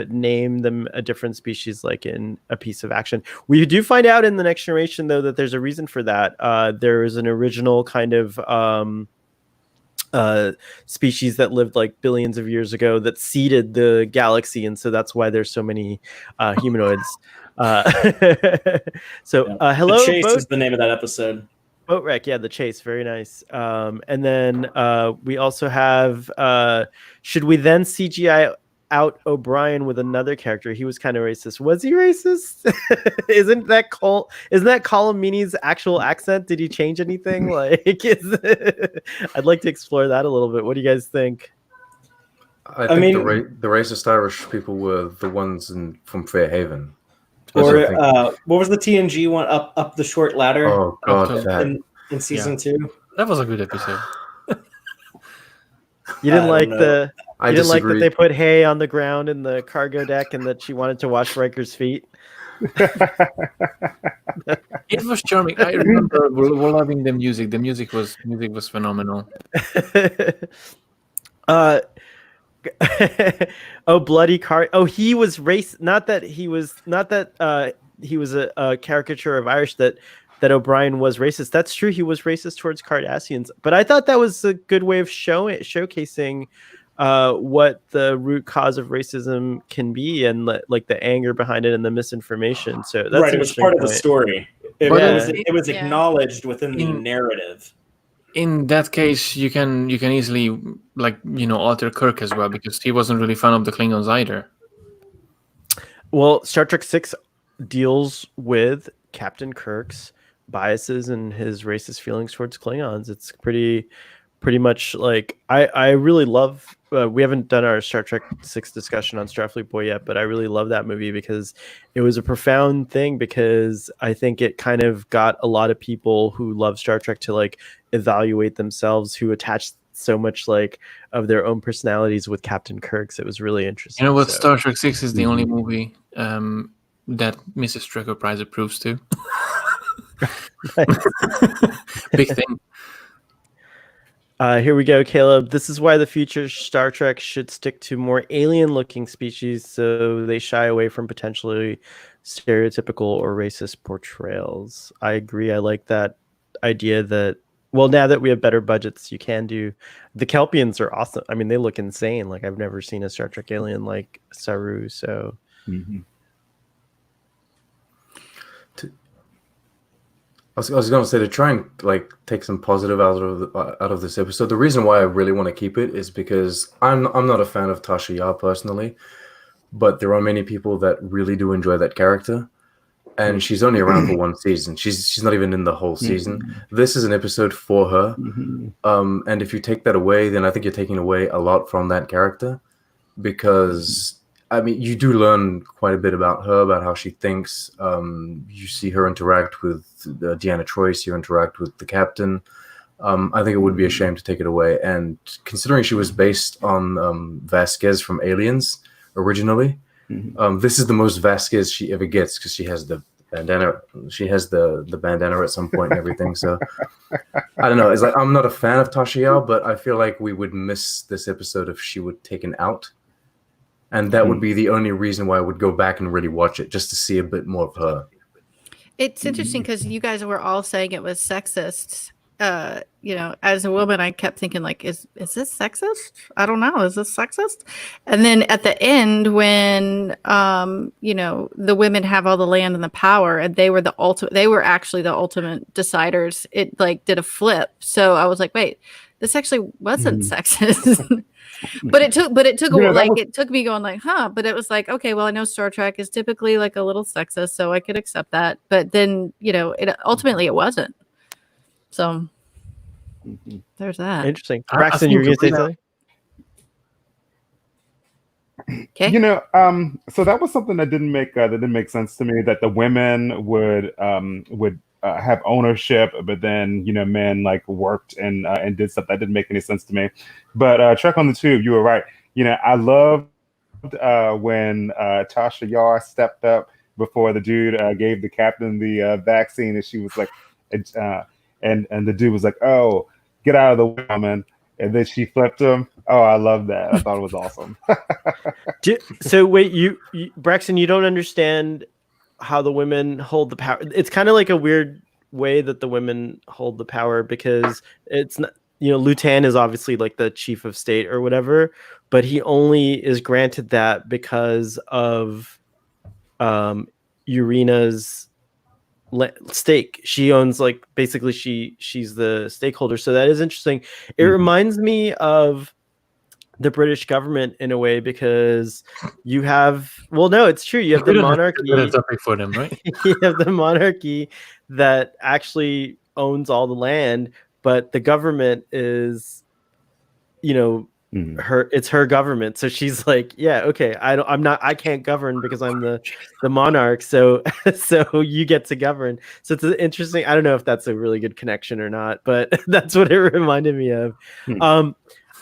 name them a different species, like in A Piece of Action. We do find out in The Next Generation, though, that there's a reason for that. There is an original kind of species that lived like billions of years ago that seeded the galaxy, and so that's why there's so many humanoids. Hello, The Chase is the name of that episode. Boat Wreck, yeah, The Chase, very nice. And then we also have, should we then CGI out O'Brien with another character? He was kind of racist. Was he racist? Isn't that Colomini's actual accent? Did he change anything? Like, I'd like to explore that a little bit. What do you guys think? I think the racist Irish people were the ones from Fairhaven. Or what was the TNG one? Up the short ladder. Oh god, in season 2. That was a good episode. You didn't like the. I you didn't like disagree. that they put hay on the ground in the cargo deck, and that she wanted to wash Riker's feet. It was charming. I remember we're loving the music. The music was phenomenal. Oh, bloody car! Oh, he was race. Not that he was a caricature of Irish. That O'Brien was racist. That's true. He was racist towards Cardassians. But I thought that was a good way of showcasing what the root cause of racism can be, and like the anger behind it and the misinformation. So that's right. It was part of the story. It was acknowledged within the narrative. In that case, you can easily alter Kirk as well, because he wasn't really fan of the Klingons either. Well, Star Trek 6 deals with Captain Kirk's biases and his racist feelings towards Klingons. It's pretty much like I really love. We haven't done our Star Trek 6 discussion on Starfleet Boy yet, but I really love that movie because it was a profound thing, because I think it kind of got a lot of people who love Star Trek to like evaluate themselves, who attach so much like of their own personalities with Captain Kirk's. It was really interesting. You know what? So. Star Trek 6 is the only movie that Mrs. Trekker Prize approves to. Big thing. Here we go, Caleb. This is why the future Star Trek should stick to more alien-looking species, so they shy away from potentially stereotypical or racist portrayals. I agree. I like that idea that, well, now that we have better budgets, you can do. The Kelpians are awesome. I mean, they look insane. Like, I've never seen a Star Trek alien like Saru. So, I was going to say, to try and like take some positive out of this episode. The reason why I really want to keep it is because I'm not a fan of Tasha Yar personally, but there are many people that really do enjoy that character. And she's only around for one season. She's not even in the whole season. This is an episode for her. And if you take that away, then I think you're taking away a lot from that character, because I mean, you do learn quite a bit about her, about how she thinks. You see her interact with Deanna Troi, see her interact with the captain. I think it would be a shame to take it away. And considering she was based on Vasquez from Aliens originally, this is the most Vasquez she ever gets, because she has the bandana. She has the bandana at some point and everything. So I don't know. It's like, I'm not a fan of Tasha Yar, but I feel like we would miss this episode if she were taken out. And that would be the only reason why I would go back and really watch it, just to see a bit more of her. It's interesting because you guys were all saying it was sexist. As a woman, I kept thinking, like, is this sexist? I don't know. Is this sexist? And then at the end, when the women have all the land and the power, and they were actually the ultimate deciders, it like did a flip. So I was like, wait, this actually wasn't sexist. But it took it took me going like, huh, but it was like, okay, well, I know Star Trek is typically like a little sexist, so I could accept that. But then, it ultimately it wasn't. So there's that. Interesting. Braxton, you were going to say something? Okay. So that was something that didn't make sense to me, that the women would have ownership, but then men like worked and did stuff that didn't make any sense to me. But Trek on the Tube, you were right. I loved when Tasha Yar stepped up before the dude gave the captain the vaccine, and she was like, and the dude was like, "Oh, get out of the way, woman." And then she flipped him. Oh, I love that. I thought it was awesome. So wait, you Braxton, you don't understand how the women hold the power. It's kind of like a weird way that the women hold the power, because it's not, Lutan is obviously like the chief of state or whatever, but he only is granted that because of Urina's stake. She owns, like, basically she's the stakeholder. So that is interesting. It reminds me of the British government in a way, because you have, no, it's true. You have the monarchy. For them, right? You have the monarchy that actually owns all the land, but the government is, it's her government. So she's like, yeah, okay, I can't govern because I'm the monarch. So you get to govern. So it's interesting. I don't know if that's a really good connection or not, but that's what it reminded me of.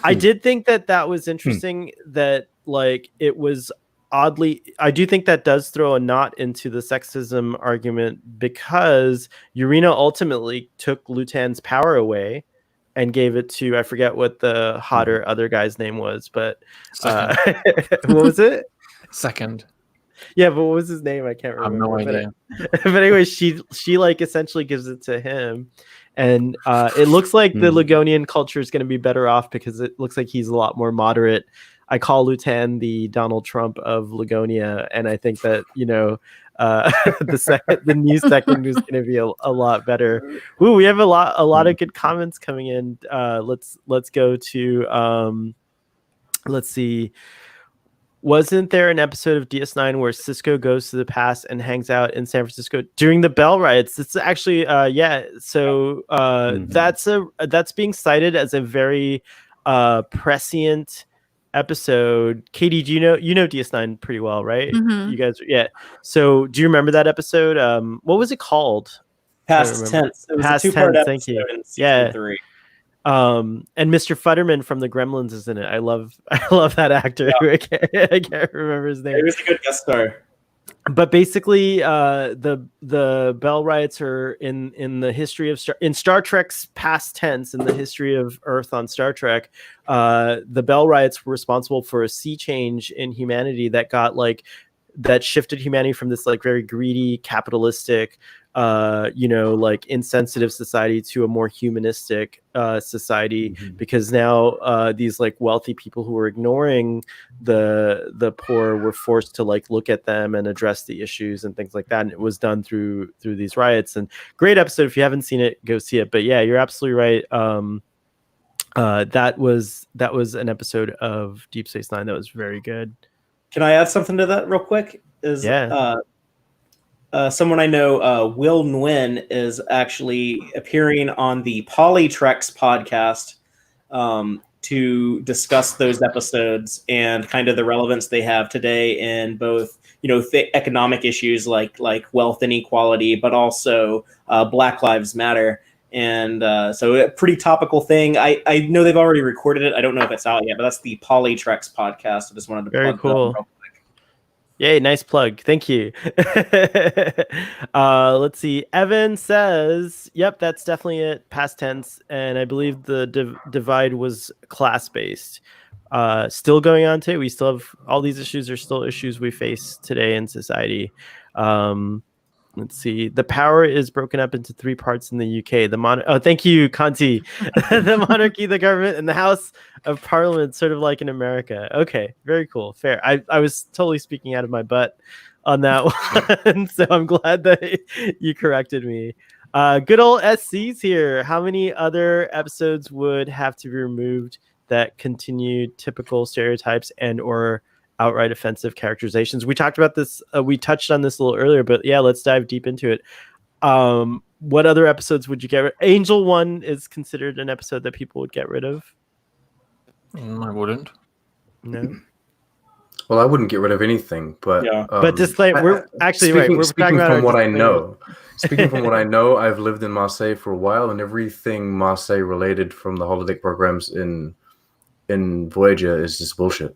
I did think that was interesting, that like it was oddly, I do think that does throw a knot into the sexism argument, because Urina ultimately took Lutan's power away and gave it to, I forget what the hotter other guy's name was, but what was it? Second. Yeah, but what was his name? I can't remember. I have no idea. But anyway, she like essentially gives it to him. And it looks like the Ligonian culture is going to be better off, because it looks like he's a lot more moderate. I call Lutan the Donald Trump of Ligonia, and I think that the new second is going to be a lot better. Ooh, we have a lot of good comments coming in. Let's go to let's see. Wasn't there an episode of DS9 where Cisco goes to the past and hangs out in San Francisco during the Bell riots? It's actually yeah. So that's being cited as a very prescient episode. Katie, do you know DS9 pretty well, right? You guys, yeah. So do you remember that episode? What was it called? Past Tense. It was Past a two-part Tense, episode thank you. in season 3. And Mr. Futterman from the Gremlins is in it. I love that actor. Yeah. I can't remember his name. He was a good guest star. But basically, the Bell riots are in the history of Star Trek's past tense, in the history of Earth on Star Trek. The Bell riots were responsible for a sea change in humanity that shifted humanity from this like very greedy, capitalistic, like insensitive society to a more humanistic society, because now these like wealthy people who were ignoring the poor were forced to like look at them and address the issues and things like that. And it was done through these riots. And great episode. If you haven't seen it, go see it. But yeah, you're absolutely right. That was an episode of Deep Space Nine that was very good. Can I add something to that real quick? Someone I know, Will Nguyen, is actually appearing on the Polytrex podcast to discuss those episodes and kind of the relevance they have today in both, economic issues like wealth inequality, but also Black Lives Matter. And so a pretty topical thing. I know they've already recorded it. I don't know if it's out yet, but that's the Polytrex podcast. I just wanted to very plug cool. that real quick. Yay, nice plug. Thank you. Let's see. Evan says, yep, that's definitely it. Past tense. And I believe the divide was class-based. Still going on today. We still have all these issues are still issues we face today in society. Let's see. The power is broken up into 3 parts in the UK. Thank you, Conti. The monarchy, the government, and the House of Parliament, sort of like in America. Okay, very cool. Fair. I was totally speaking out of my butt on that one, so I'm glad that you corrected me. Good old SC's here. How many other episodes would have to be removed that continued typical stereotypes and or outright offensive characterizations? We talked about this. We touched on this a little earlier, but yeah, let's dive deep into it. What other episodes would you get rid? Angel 1 is considered an episode that people would get rid of. I wouldn't. No. Well, I wouldn't get rid of anything, but Yeah. But disclaimer, we're actually speaking, right. We're speaking talking about from our what I disclaimer. know. Speaking from what I know, I've lived in Marseille for a while, and everything Marseille related from the holodeck programs in Voyager is just bullshit.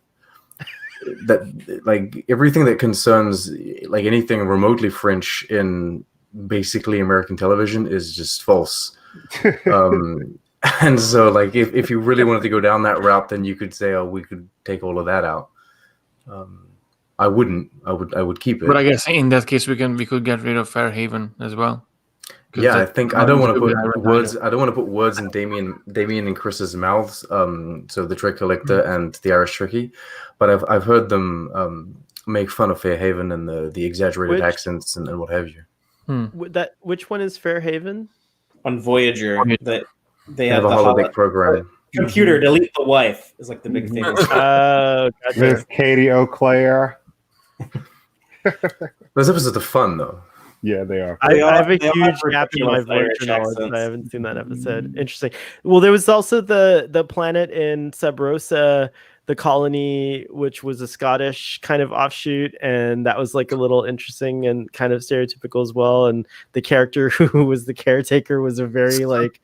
That like everything that concerns like anything remotely French in basically American television is just false. And so like if you really wanted to go down that route, then you could say, oh, we could take all of that out. I wouldn't. I would keep it. But I guess in that case we could get rid of Fairhaven as well. Yeah, I think I don't want to put words. I don't want to put words in Damien and Chris's mouths. So the Trek Collector and the Irish Trekkie, but I've heard them make fun of Fairhaven and the exaggerated accents and what have you. Which one is Fairhaven? On Voyager, that they have a the holodeck program. Computer, delete the wife is like the big thing. Gotcha. Miss Katie O'Clair. Those episodes are fun though. Yeah, they are. I have a They all huge have gap in my ridiculous Voyager knowledge. accents. I haven't seen that episode. Interesting. Well, there was also the planet in Sub Rosa, the colony, which was a Scottish kind of offshoot, and that was like a little interesting and kind of stereotypical as well. And the character who was the caretaker was a very like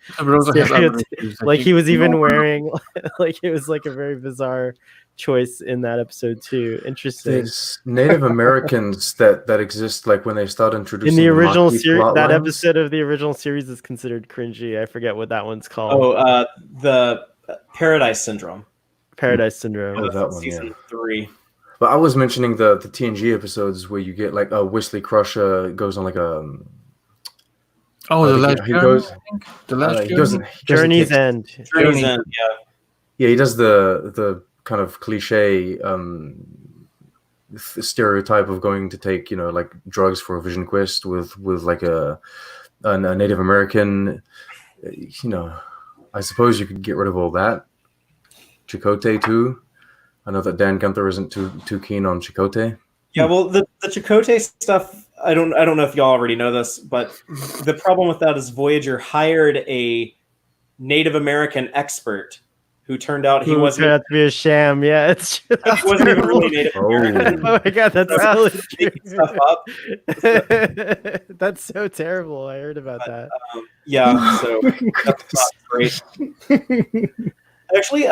like he was even wearing like it was like a very bizarre choice in that episode too. Interesting. There's Native Americans that exist like when they start introducing in the original Maquis series. plot That lines. episode of the original series is considered cringy. I forget what that one's called. Oh, the Paradise Syndrome. Paradise Syndrome. Oh, that one, Season 3. But I was mentioning the TNG episodes where you get like Wesley Crusher goes on like a the last he goes the last he goes Journey's End. Journey's End, yeah. Yeah, he does the kind of cliche stereotype of going to take like drugs for a vision quest with like a Native American. I suppose you could get rid of all that. Chakotay too. I know that Dan Gunther isn't too keen on Chakotay. Yeah, well, the Chakotay stuff, I don't know if y'all already know this, but the problem with that is Voyager hired a Native American expert who turned out he wasn't. Turned out to be a sham. Yeah, it's true. He wasn't even really Native American. Oh my god, that's So, really making stuff up. That's so terrible. I heard about that. Yeah, so that's not great. Actually,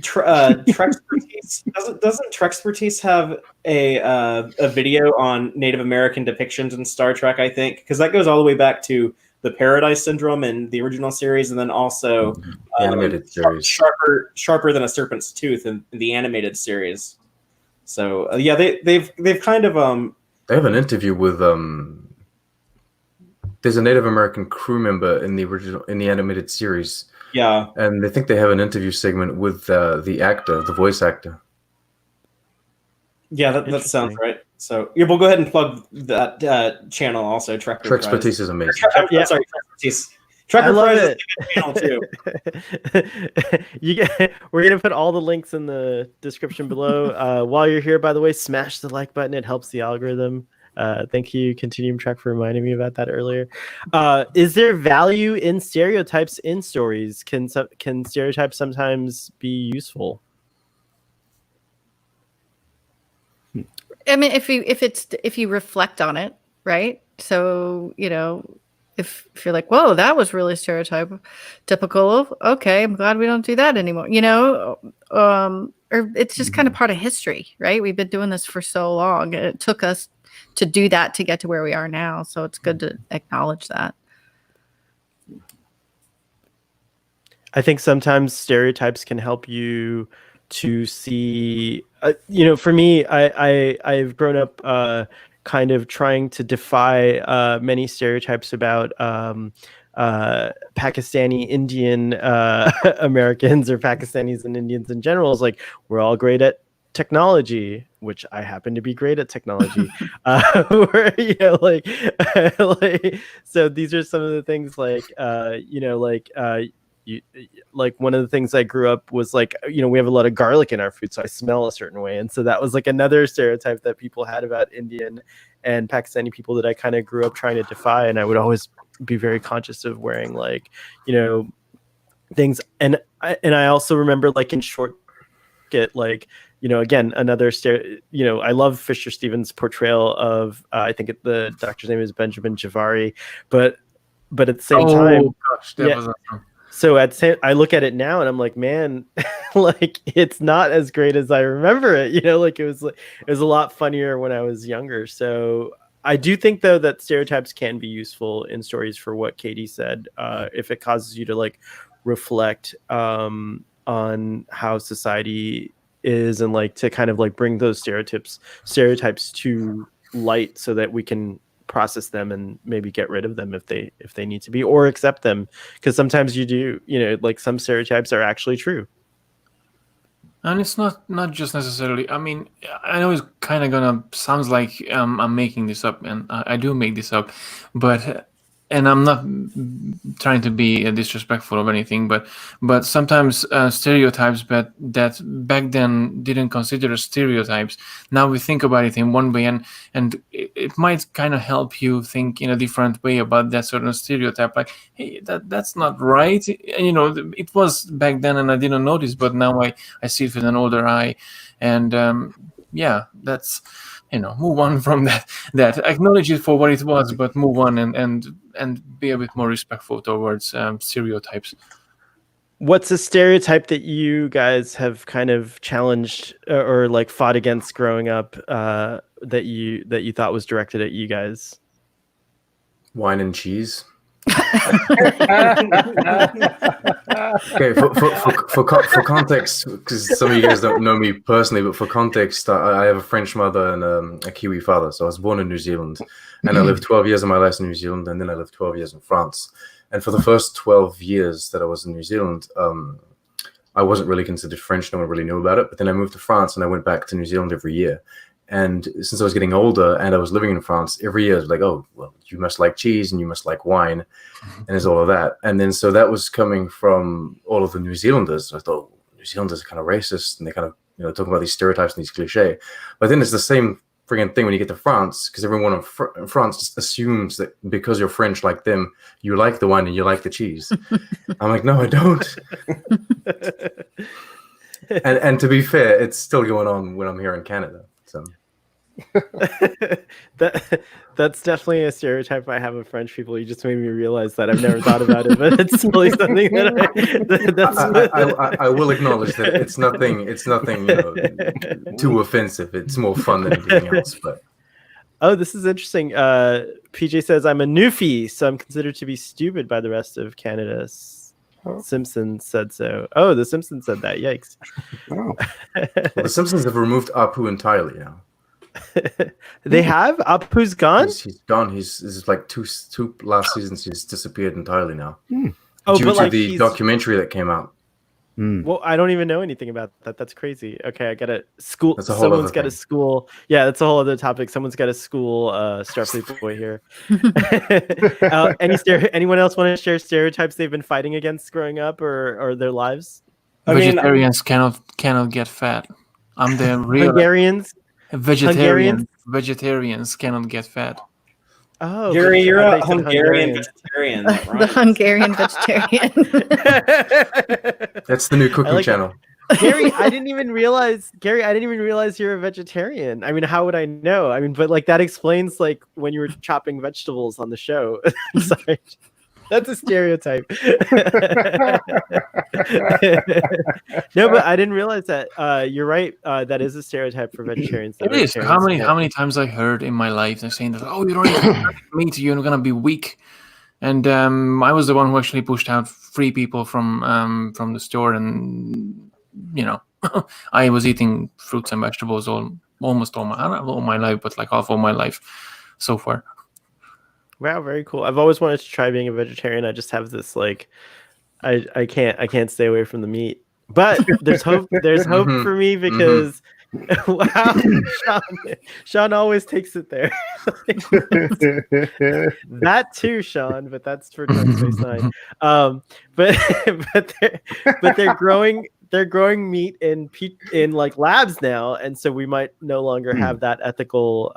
Trexpertise doesn't Trexpertise have a video on Native American depictions in Star Trek? I think because that goes all the way back to the Paradise Syndrome in the original series, and then also animated series, sharper than a serpent's tooth in the animated series. So they've kind of they have an interview with there's a Native American crew member in the animated series. Yeah. And they think they have an interview segment with the voice actor. Yeah, that sounds right. So yeah, we'll go ahead and plug that channel also. Trek Expertise is amazing. I'm sorry, Expertise. Trek Reprise is a good channel too. We're gonna put all the links in the description below. While you're here, by the way, smash the like button. It helps the algorithm. Thank you, Continuum Trek, for reminding me about that earlier. Is there value in stereotypes in stories? Can stereotypes sometimes be useful? I mean, if you reflect on it, right? So, you know, if you're like, whoa, that was really typical. Okay, I'm glad we don't do that anymore. You know, or it's just kind of part of history, right? We've been doing this for so long. It took us to do that to get to where we are now. So it's good to acknowledge that. I think sometimes stereotypes can help you to see, you know, for me, I've grown up kind of trying to defy many stereotypes about Pakistani Indian Americans, or Pakistanis and Indians in general. Is like, we're all great at technology, which I happen to be great at technology. You know, like, so these are some of the things, like, you know, like one of the things I grew up was like, you know, we have a lot of garlic in our food, so I smell a certain way. And so that was like another stereotype that people had about Indian and Pakistani people that I kind of grew up trying to defy. And I would always be very conscious of wearing, like, you know, things. And I also remember, like, in Short Circuit, like, you know, again, another you know, I love Fisher Stevens' portrayal of, I think the doctor's name is Benjamin Javari, but at the same time, gosh, that was awesome. So I look at it now and I'm like, man, like, it's not as great as I remember it. You know, like, it was a lot funnier when I was younger. So I do think, though, that stereotypes can be useful in stories for what Katie said, if it causes you to, like, reflect on how society is, and, like, to kind of, like, bring those stereotypes to light so that we can process them and maybe get rid of them if they need to be, or accept them, because sometimes you do, you know, like, some stereotypes are actually true. And it's not just necessarily, I mean, I know it's kind of gonna sounds like I'm making this up, and I do make this up, but and I'm not trying to be disrespectful of anything, but sometimes stereotypes that back then didn't consider stereotypes, now we think about it in one way, and it might kind of help you think in a different way about that certain stereotype. Like, hey, that's not right. And, you know, it was back then and I didn't notice, but now I see it with an older eye, and yeah, that's, you know, move on from that acknowledge it for what it was, but move on and be a bit more respectful towards stereotypes. What's a stereotype that you guys have kind of challenged or like fought against growing up, that you thought was directed at you guys? Wine and cheese. Okay, for context, because some of you guys don't know me personally, but for context, I have a French mother and a Kiwi father. So I was born in New Zealand, and I lived 12 years of my life in New Zealand, and then I lived 12 years in France. And for the first 12 years that I was in New Zealand, I wasn't really considered French. No one really knew about it. But then I moved to France, and I went back to New Zealand every year. And since I was getting older and I was living in France, every year I was like, oh, well, you must like cheese and you must like wine. And there's all of that. And then so that was coming from all of the New Zealanders. I thought, New Zealanders are kind of racist, and they kind of, you know, talking about these stereotypes and these cliches. But then it's the same friggin' thing when you get to France, because everyone in France just assumes that because you're French like them, you like the wine and you like the cheese. I'm like, no, I don't. And to be fair, it's still going on when I'm here in Canada. So that's definitely a stereotype I have of French people. You just made me realize that. I've never thought about it, but it's really something that I will acknowledge that it's nothing, you know, too offensive. It's more fun than anything else. But oh, this is interesting. PJ says, I'm a newfie, so I'm considered to be stupid by the rest of Canada. Simpsons said so. Oh, the Simpsons said that. Yikes. Oh. Well, the Simpsons have removed Apu entirely now. They have Apu's gone. He's gone. This is like two last seasons. He's disappeared entirely now. Oh, Due but to like the documentary that came out. Well, I don't even know anything about that. That's crazy. Okay, I got to school. That's a whole Someone's other got to thing. school. Yeah, that's a whole other topic. Someone's got to school Starfleet boy here. Anyone else want to share stereotypes they've been fighting against growing up or their lives? Vegetarians cannot get fat. I'm the real Hungarians. Vegetarians cannot get fat. Oh, Gary, you're I a thought you said Hungarian vegetarian. That The rhymes. Hungarian vegetarian. That's the new cooking like that. channel. Gary, I didn't even realize you're a vegetarian. I mean, how would I know? I mean, but like that explains like when you were chopping vegetables on the show. Sorry. That's a stereotype. No, but I didn't realize that. You're right. That is a stereotype for vegetarians. It is. How many times I heard in my life they're saying that, oh, you don't eat meat, you're gonna be weak. And I was the one who actually pushed out 3 people from the store, and I was eating fruits and vegetables almost all my life, but like half of my life so far. Wow, very cool. I've always wanted to try being a vegetarian. I just have this like, I can't stay away from the meat. But there's hope. There's hope for me because, wow, Sean always takes it there. That too, Sean. But that's for Dark Space Nine. But they're growing. They're growing meat in like labs now, and so we might no longer have that ethical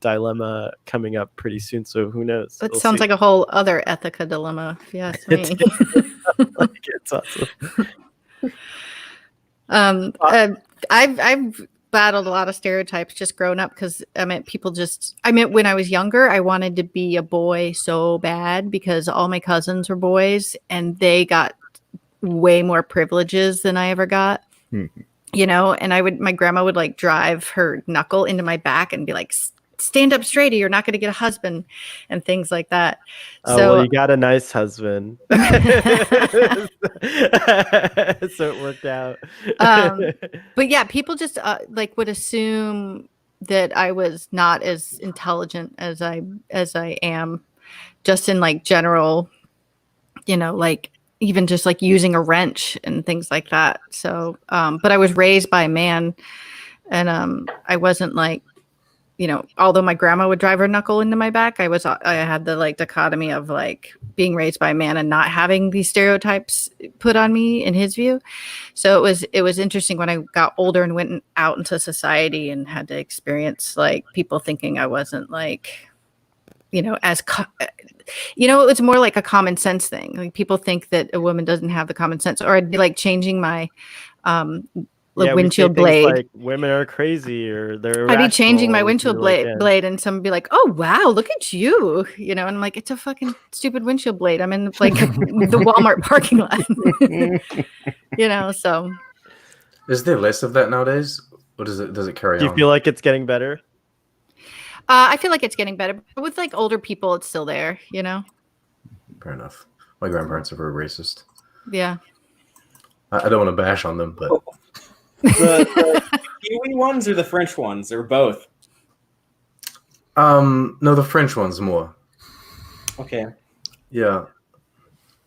dilemma coming up pretty soon. So who knows? That sounds like a whole other Ethica dilemma, if you ask me. It's awesome. I've battled a lot of stereotypes just growing up because when I was younger, I wanted to be a boy so bad because all my cousins were boys and they got way more privileges than I ever got. And my grandma would like drive her knuckle into my back and be like, stand up straight, or you're not going to get a husband, and things like that. Oh, so well, you got a nice husband. So it worked out. But yeah, people just like would assume that I was not as intelligent as I am, just in like general, like even just like using a wrench and things like that. So, but I was raised by a man, and I wasn't like, although my grandma would drive her knuckle into my back, I had the like dichotomy of like being raised by a man and not having these stereotypes put on me in his view. So it was interesting when I got older and went out into society and had to experience like people thinking I wasn't like, it was more like a common sense thing. Like people think that a woman doesn't have the common sense, or I'd be like changing my windshield blade. Like women are crazy, or they're. I'd be changing my windshield blade, and someone would be like, "Oh wow, look at you!" And I'm like, "It's a fucking stupid windshield blade. I'm in like the Walmart parking lot." So. Is there less of that nowadays, or does it carry on? Do you feel like it's getting better? I feel like it's getting better, but with like older people, it's still there. Fair enough. My grandparents are very racist. Yeah. I don't want to bash on them, but. The Kiwi ones or the French ones, or both? No, the French ones more. Okay. Yeah,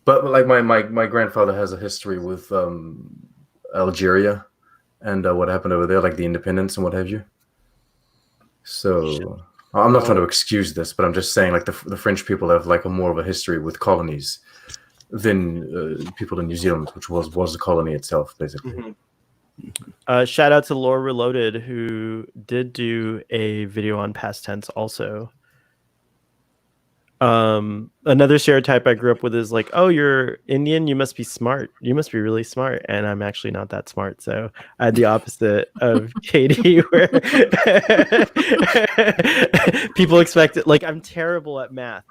but like my grandfather has a history with Algeria and what happened over there, like the independence and what have you. So I'm not trying to excuse this, but I'm just saying like the French people have like a more of a history with colonies than people in New Zealand, which was a colony itself, basically. Mm-hmm. Shout out to Lore Reloaded, who did do a video on past tense also. Another stereotype I grew up with is like, oh, you're Indian, you must be smart. You must be really smart. And I'm actually not that smart. So I had the opposite of Katie, where people expect it. Like, I'm terrible at math,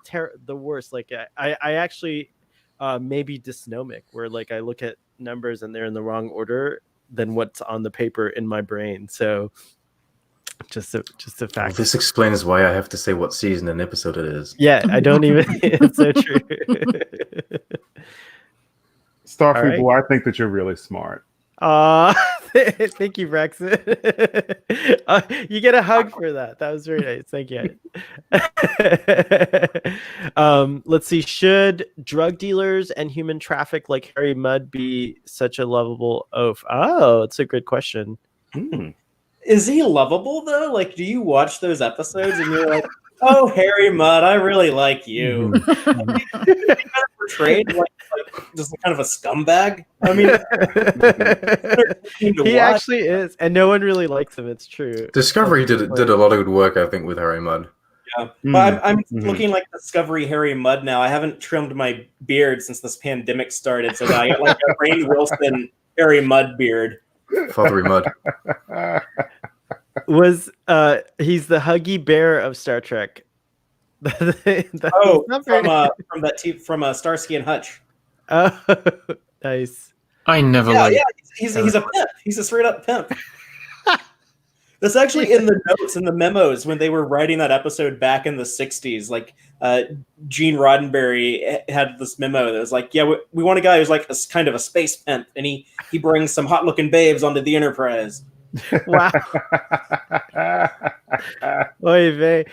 the worst. Like I actually may be dysnomic, where like I look at numbers and they're in the wrong order than what's on the paper in my brain. So just a fact. Well, this explains why I have to say what season and episode it is. Yeah, I don't even. It's so true. Starfleet boy, I think that you're really smart. Thank you, Braxton. You get a hug for that. That was very nice. Thank you. Let's see. Should drug dealers and human traffic like Harry Mudd be such a lovable oaf? Oh, it's a good question. Is he lovable though? Like, do you watch those episodes and you're like, "Oh, Harry Mudd, I really like you." Portrayed like just kind of a scumbag. I mean, he actually is, and no one really likes him. It's true. Discovery did a lot of good work, I think, with Harry Mudd. Yeah, but I'm looking like Discovery Harry Mudd now. I haven't trimmed my beard since this pandemic started, so I got like a Rainn Wilson Harry Mudd beard. Fathery Mudd. Was he's the Huggy Bear of Star Trek? From Starsky and Hutch. Oh, nice. I never liked. Yeah, he's a pimp. He's a straight up pimp. That's actually in the notes, in the memos when they were writing that episode back in the 60s. Like, Gene Roddenberry had this memo that was like, yeah, we want a guy who's like a kind of a space pimp, and he brings some hot looking babes onto the Enterprise. Wow. Oy vey.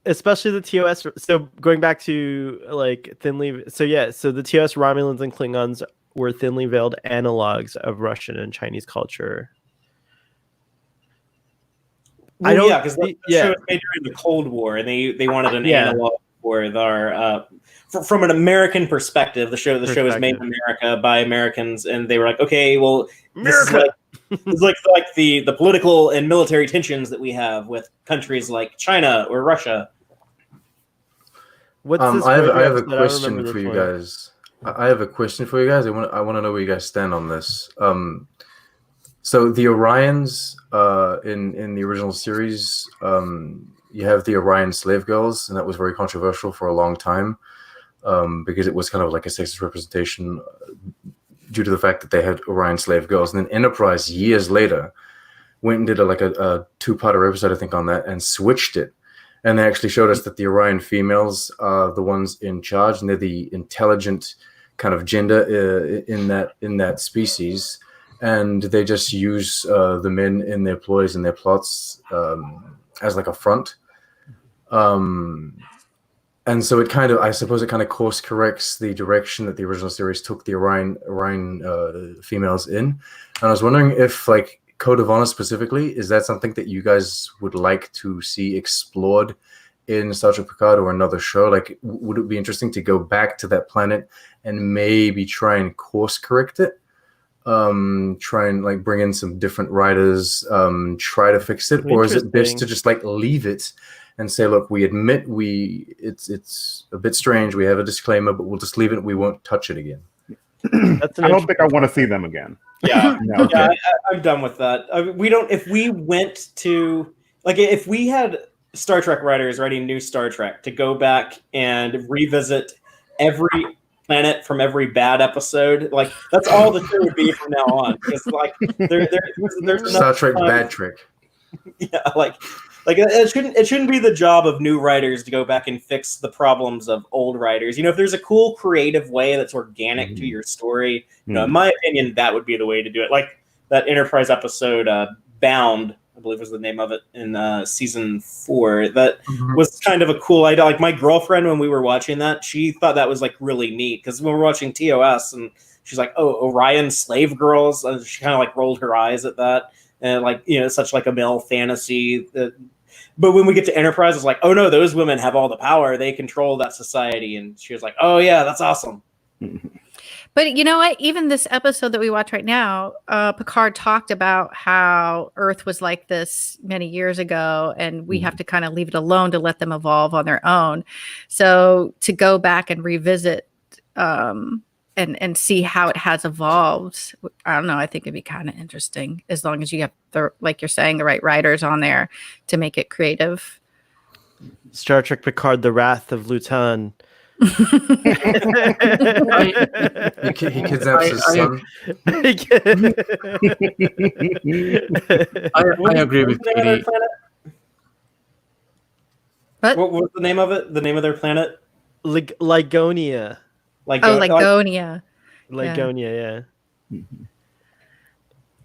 Especially the TOS. So going back to like thinly, so the TOS Romulans and Klingons were thinly veiled analogs of Russian and Chinese culture. Well, because the show was made during the Cold War, and they wanted an analog for their from an American perspective. The show was made in America by Americans, and they were like, okay, well, America. It's like the political and military tensions that we have with countries like China or Russia. I have a question for you guys. I have a question for you guys. I want to know where you guys stand on this. So the Orions in the original series, you have the Orion slave girls, and that was very controversial for a long time because it was kind of like a sexist representation due to the fact that they had Orion slave girls. And then Enterprise, years later, went and did a two-parter episode, I think, on that, and switched it. And they actually showed us that the Orion females are the ones in charge, and they're the intelligent kind of gender in that species. And they just use the men in their ploys and their plots as like a front. And so it kind of, I suppose it kind of course corrects the direction that the original series took the Orion females in. And I was wondering if, like, Code of Honor specifically, is that something that you guys would like to see explored in Star Trek Picard or another show? Like, would it be interesting to go back to that planet and maybe try and course correct it? Try and like bring in some different writers, try to fix it, or is it best to just like leave it and say, look, we admit it's a bit strange, we have a disclaimer, but we'll just leave it, we won't touch it again. I don't think I want to see them again. Yeah, No, okay. yeah, I'm done with that. We don't. If we went to if we had Star Trek writers writing new Star Trek to go back and revisit every planet from every bad episode, like that's all the show would be from now on. Because like there's Star Trek bad trick. Yeah, like it shouldn't be the job of new writers to go back and fix the problems of old writers. You know, if there's a cool creative way that's organic to your story, you know, in my opinion, that would be the way to do it. Like that Enterprise episode, Bound, I believe was the name of it in season 4. That was kind of a cool idea. Like my girlfriend, when we were watching that, she thought that was like really neat because when we were watching TOS and she's like, "Oh, Orion slave girls," and she kind of like rolled her eyes at that, and like, you know, such like a male fantasy. But when we get to Enterprise, it's like, oh no, those women have all the power; they control that society. And she was like, "Oh yeah, that's awesome." But you know what? Even this episode that we watch right now, Picard talked about how Earth was like this many years ago, and we have to kind of leave it alone to let them evolve on their own. So to go back and revisit and see how it has evolved, I don't know. I think it'd be kind of interesting as long as you have the, like you're saying, the right writers on there to make it creative. Star Trek Picard: The Wrath of Lutan. He kidnaps his son. I agree with Katie. What was the name of it? The name of their planet? Ligonia. Ligonia. Ligonia, yeah.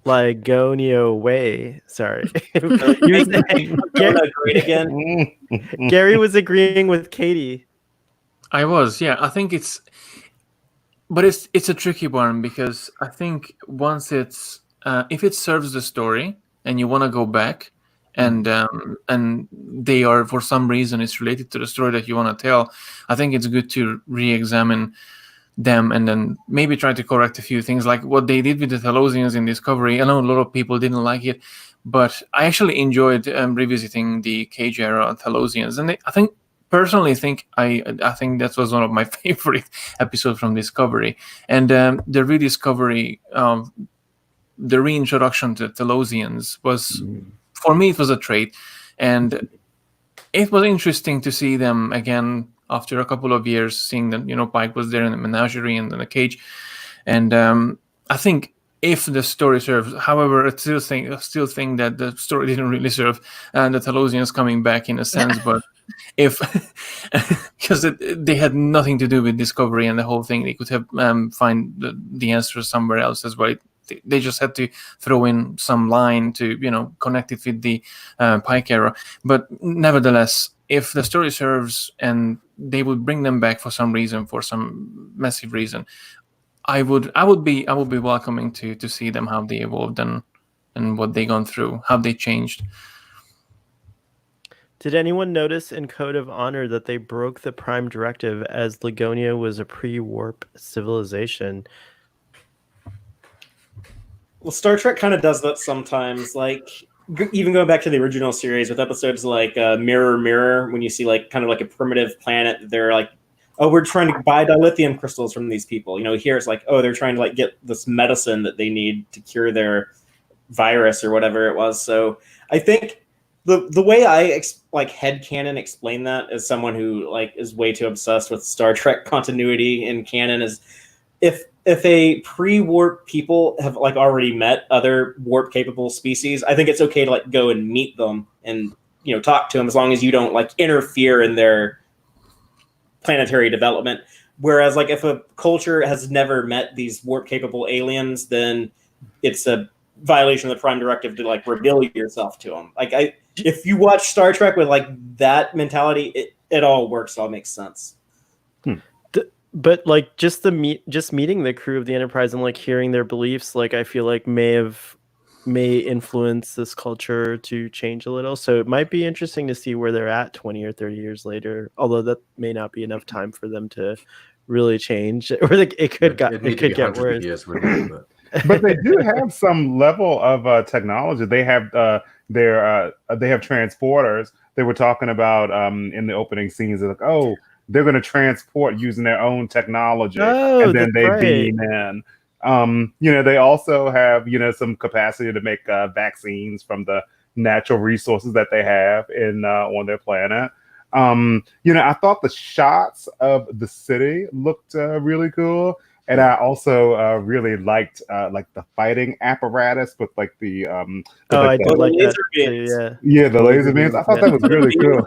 Ligonio way. Sorry. He was saying- Great again. Gary was agreeing with Katie. I was, yeah. I think but it's a tricky one because I think once if it serves the story and you want to go back and they are for some reason it's related to the story that you want to tell, I think it's good to re-examine them and then maybe try to correct a few things like what they did with the Talosians in Discovery. I know a lot of people didn't like it, but I actually enjoyed revisiting the Cage era Talosians, and I personally think that was one of my favorite episodes from Discovery, and the rediscovery the reintroduction to Talosians was for me it was a trait, and it was interesting to see them again after a couple of years, seeing that Pike was there in the menagerie and in the cage, and I think if the story serves, however, I still think that the story didn't really serve the Talosians coming back in a sense, but if because they had nothing to do with Discovery and the whole thing, they could have find the answer somewhere else as well. They just had to throw in some line to connect it with the Pike era, but nevertheless, if the story serves and they would bring them back for some reason, for some massive reason, I would be welcoming to see them, how they evolved and what they gone through, how they changed. Did anyone notice in Code of Honor that they broke the Prime Directive as Ligonia was a pre-warp civilization? Well, Star Trek kind of does that sometimes. Like, even going back to the original series with episodes like Mirror Mirror, when you see like kind of like a primitive planet, they're like, oh, we're trying to buy dilithium crystals from these people. Here it's like, oh, they're trying to like get this medicine that they need to cure their virus or whatever it was. So I think the way I headcanon explain that as someone who like is way too obsessed with Star Trek continuity in canon is if a pre-warp people have like already met other warp capable species, I think it's okay to like go and meet them and talk to them as long as you don't like interfere in their planetary development. Whereas like if a culture has never met these warp capable aliens, then it's a violation of the Prime Directive to like reveal yourself to them. Like if you watch Star Trek with like that mentality, it all works. It all makes sense. But like just meeting the crew of the Enterprise and like hearing their beliefs, like I feel like may influence this culture to change a little. So it might be interesting to see where they're at 20 or 30 years later. Although that may not be enough time for them to really change, or it could get worse. Years, but but they do have some level of technology. They have they have transporters. They were talking about in the opening scenes. They're like, oh, they're going to transport using their own technology, and then they beam in. They also have some capacity to make vaccines from the natural resources that they have in on their planet. I thought the shots of the city looked really cool. And I also really liked like the fighting apparatus with like the I did like laser that. beams. the laser beams. I thought that was really cool.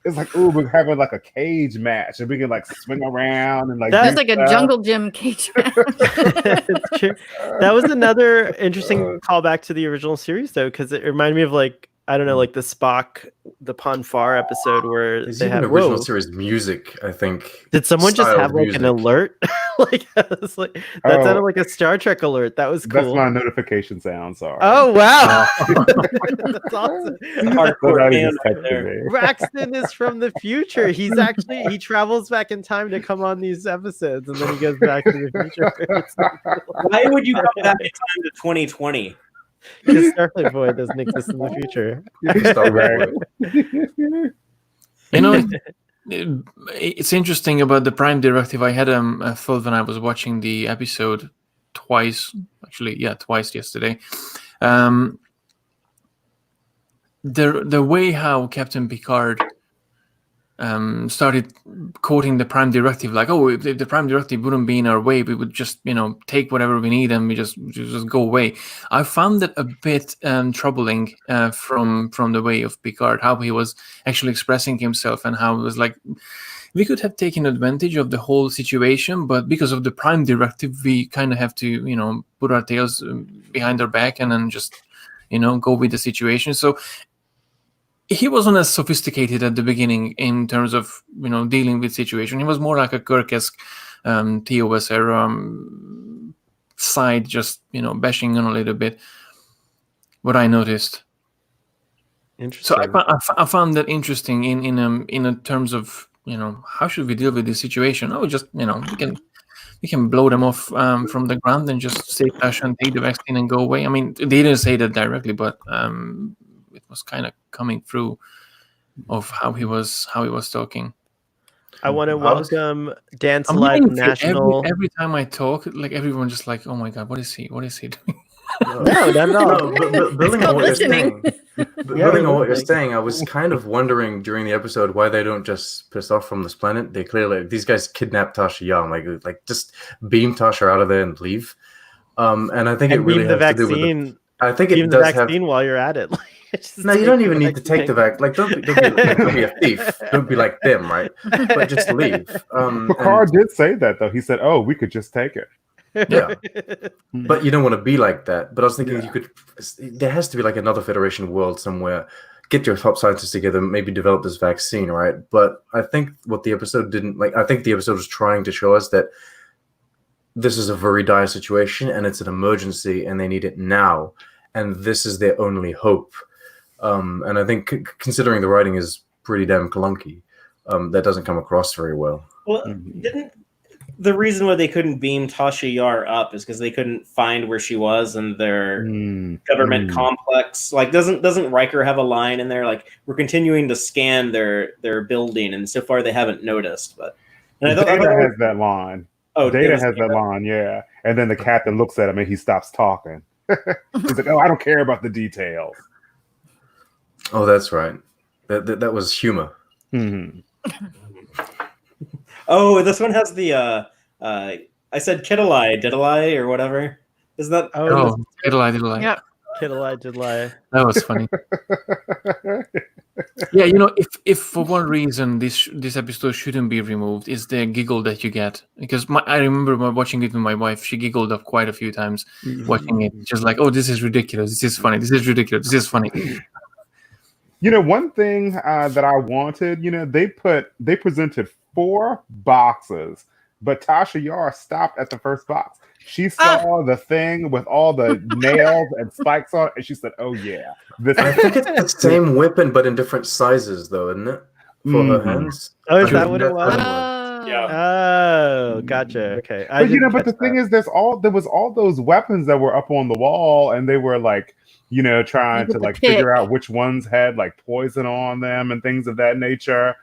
It's like, ooh, we're having like a cage match, and we can like swing around and like. That's like a jungle gym cage match. It's true. That was another interesting callback to the original series, though, because it reminded me of like, I don't know, like the Spock, the Ponfar episode where they had original series music. I think. Did someone just have like an alert? Like that sounded like a Star Trek alert. That was cool. That's my notification sound. Sorry. Oh wow, that's awesome. Hardcore fan right there. Braxton is from the future. He travels back in time to come on these episodes, and then he goes back to the future. Why would you come back in time to 2020? Because Starfleet Void doesn't exist in the future. It's interesting about the Prime Directive. I had a thought when I was watching the episode twice yesterday. The way how Captain Picard started quoting the Prime Directive, like, oh, if the Prime Directive wouldn't be in our way, we would just take whatever we need and we just go away. I found that a bit troubling from the way of Picard, how he was actually expressing himself, and how it was like we could have taken advantage of the whole situation, but because of the Prime Directive, we kind of have to, put our tails behind our back and then just, go with the situation. So he wasn't as sophisticated at the beginning in terms of, dealing with situation. He was more like a Kirk-esque TOS era side, just, bashing on a little bit. What I noticed. Interesting. So I found that interesting in a terms of how should we deal with this situation? Oh, just we can blow them off from the ground and just save Tasha and take the vaccine and go away. I mean, they didn't say that directly, but it was kind of coming through of how he was talking. I want to welcome Dance I'm Live getting feel National. every time I talk, like everyone just like, oh my god, what is he doing? No, not at all. No, but building on what you're listening. saying, building on what you're saying, I was kind of wondering during the episode why they don't just piss off from this planet. They clearly, these guys kidnapped Tasha Yar, like just beam Tasha out of there and leave. And I think it And really beam the has to do with vaccine. I think Beam it the does have. vaccine while you're at it. No, you don't even need to take the vaccine. Like, don't be a thief. Don't be like them, right? But just leave. Picard did say that though. He said, "Oh, we could just take it." Yeah, but you don't want to be like that. But I was thinking there has to be like another Federation world somewhere. Get your top scientists together, maybe develop this vaccine, right? But I think what the episode didn't like. I think the episode was trying to show us that this is a very dire situation and it's an emergency and they need it now, and this is their only hope. And I think considering the writing is pretty damn clunky, that doesn't come across very well. Well, didn't the reason why they couldn't beam Tasha Yar up is because they couldn't find where she was in their government complex? Like, doesn't Riker have a line in there like, we're continuing to scan their building, and so far they haven't noticed? But and Data has that line. Oh, Data has that line, yeah. And then the captain looks at him and he stops talking. He's like, "Oh, I don't care about the details." Oh, that's right. That was humor. Mm-hmm. Oh, this one has the I said Kiddle-eye, Diddle-eye, or whatever. Is that Diddle-eye. Yeah. Kiddle-eye, diddle-eye. That was funny. Yeah, if for one reason this episode shouldn't be removed, is the giggle that you get. Because I remember watching it with my wife. She giggled up quite a few times watching it. Just like, oh, this is ridiculous. This is funny. This is ridiculous. This is funny. One thing that I wanted, they presented 4 boxes, but Tasha Yar stopped at the first box. She saw the thing with all the nails and spikes on it, and she said, "Oh yeah, this." I think it's the same weapon, but in different sizes, though, isn't it? For her hands. Oh, is that what it was? Yeah. Oh, gotcha. Okay. But the thing is, there was all those weapons that were up on the wall, and they were like, trying to like figure out which ones had like poison on them and things of that nature.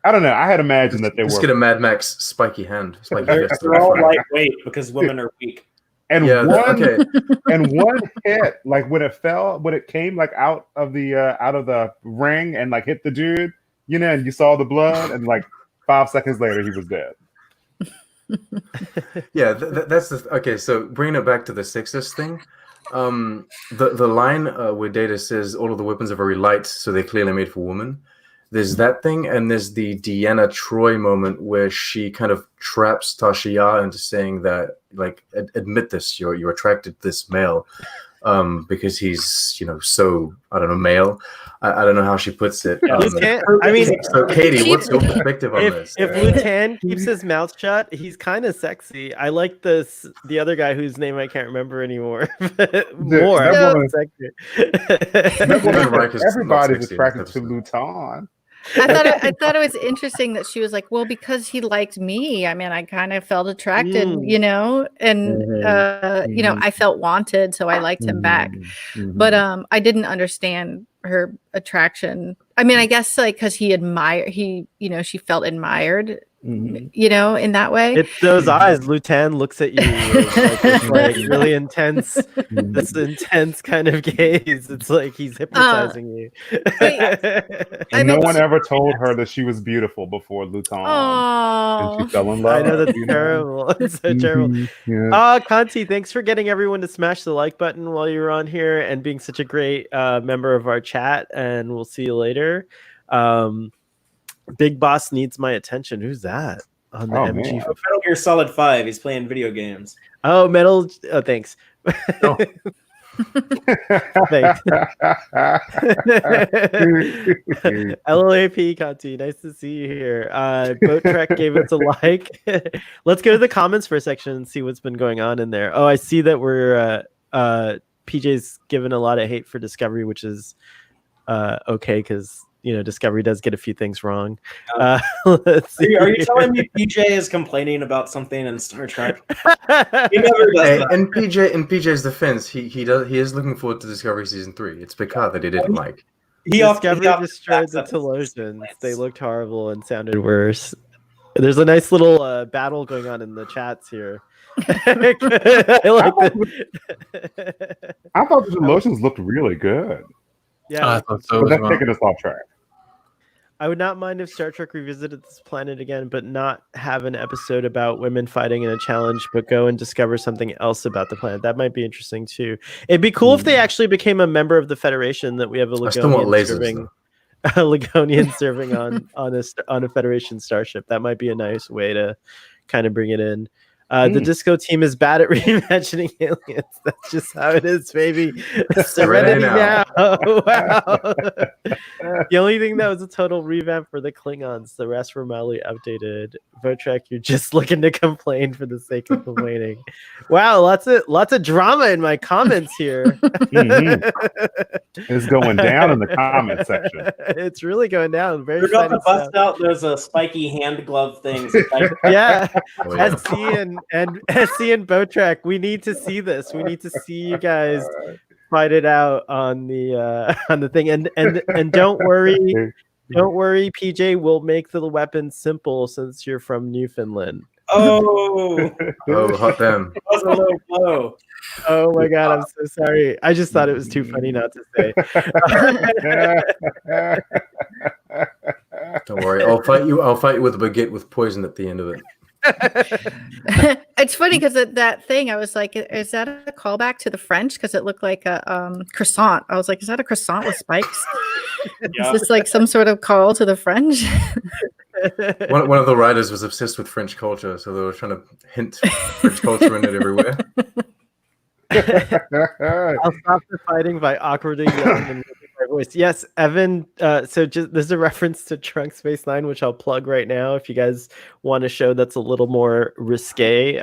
I don't know. I had imagined that they were. Just get a Mad Max spiky hand. They're all lightweight because women are weak. And one hit, like when it came like out of the ring and like hit the dude, and you saw the blood, and like 5 seconds later he was dead. Yeah, that's okay. So bringing it back to the sexist thing, the line where Data says all of the weapons are very light, so they're clearly made for women. There's that thing, and there's the Deanna Troi moment where she kind of traps Tasha Yar into saying that, like, admit this, you're attracted to this male, because he's, so, I don't know, male. I don't know how she puts it. So Katie, what's your perspective on this? If Lutan keeps his mouth shut, he's kind of sexy. I like the other guy whose name I can't remember anymore. More. Everybody's attracted to Lutan. I thought it was interesting that she was like, well, because he liked me. I mean, I kind of felt attracted, and I felt wanted, so I liked him back. But I didn't understand her attraction. I mean, I guess like because she felt admired, in that way. It's those eyes. Lutan looks at you with this like really intense, this intense kind of gaze. It's like he's hypnotizing you. And no one ever told her that she was beautiful before Lutan. And she fell in love. I know, that's terrible. It's so terrible. Conti, thanks for getting everyone to smash the like button while you were on here and being such a great member of our chat. And we'll see you later. Big Boss needs my attention. Who's that on the Oh, MG? man. Metal Gear Solid 5. He's playing video games. Oh, Metal. Oh, thanks. Oh. Thanks. LLAP Conti, nice to see you here. Boat Trek gave us a like. Let's go to the comments for a section and see what's been going on in there. Oh, I see that we're PJ's given a lot of hate for Discovery, which is okay because Discovery does get a few things wrong. Let's see. Are you telling me PJ is complaining about something in Star Trek? He never does Hey, that. in PJ's defense, he is looking forward to Discovery season 3. It's Picard that he didn't like. Discovery destroyed the Telosians. They looked horrible and sounded worse. There's a nice little battle going on in the chats here. I like that. I thought the lotions looked really good. Yeah, I thought so But as that's well. taking us off track. I would not mind if Star Trek revisited this planet again, but not have an episode about women fighting in a challenge, but go and discover something else about the planet. That might be interesting too. It'd be cool if they actually became a member of the Federation. That we have a I still want Ligonian lasers, serving, a Ligonian serving on a Federation starship. That might be a nice way to kind of bring it in. The disco team is bad at reimagining aliens. That's just how it is, baby. Serenity now. Wow. The only thing that was a total revamp for the Klingons. The rest were mildly updated. Votrek, you're just looking to complain for the sake of complaining. Wow, lots of drama in my comments here. It's going down in the comment section. It's really going down. Very We're about to exciting bust stuff. out those spiky hand glove things. Yeah. Oh, yeah. SC and Botrek, we need to see this. We need to see you guys fight it out on the thing. And don't worry, PJ, we'll make the weapons simple since you're from Newfoundland. Oh, Oh, hot damn. that was a low blow. Oh my god, I'm so sorry. I just thought it was too funny not to say. Don't worry. I'll fight you with a baguette with poison at the end of it. It's funny because that thing, I was like, is that a callback to the French? Because it looked like a croissant. I was like, is that a croissant with spikes? Yeah. Is this like some sort of call to the French? One of the writers was obsessed with French culture, so they were trying to hint French culture in it everywhere. I'll stop the fighting by awkwardly yelling and raising my voice. Yes, Evan. So just this is a reference to Trunk Space Nine, which I'll plug right now. If you guys want a show that's a little more risque,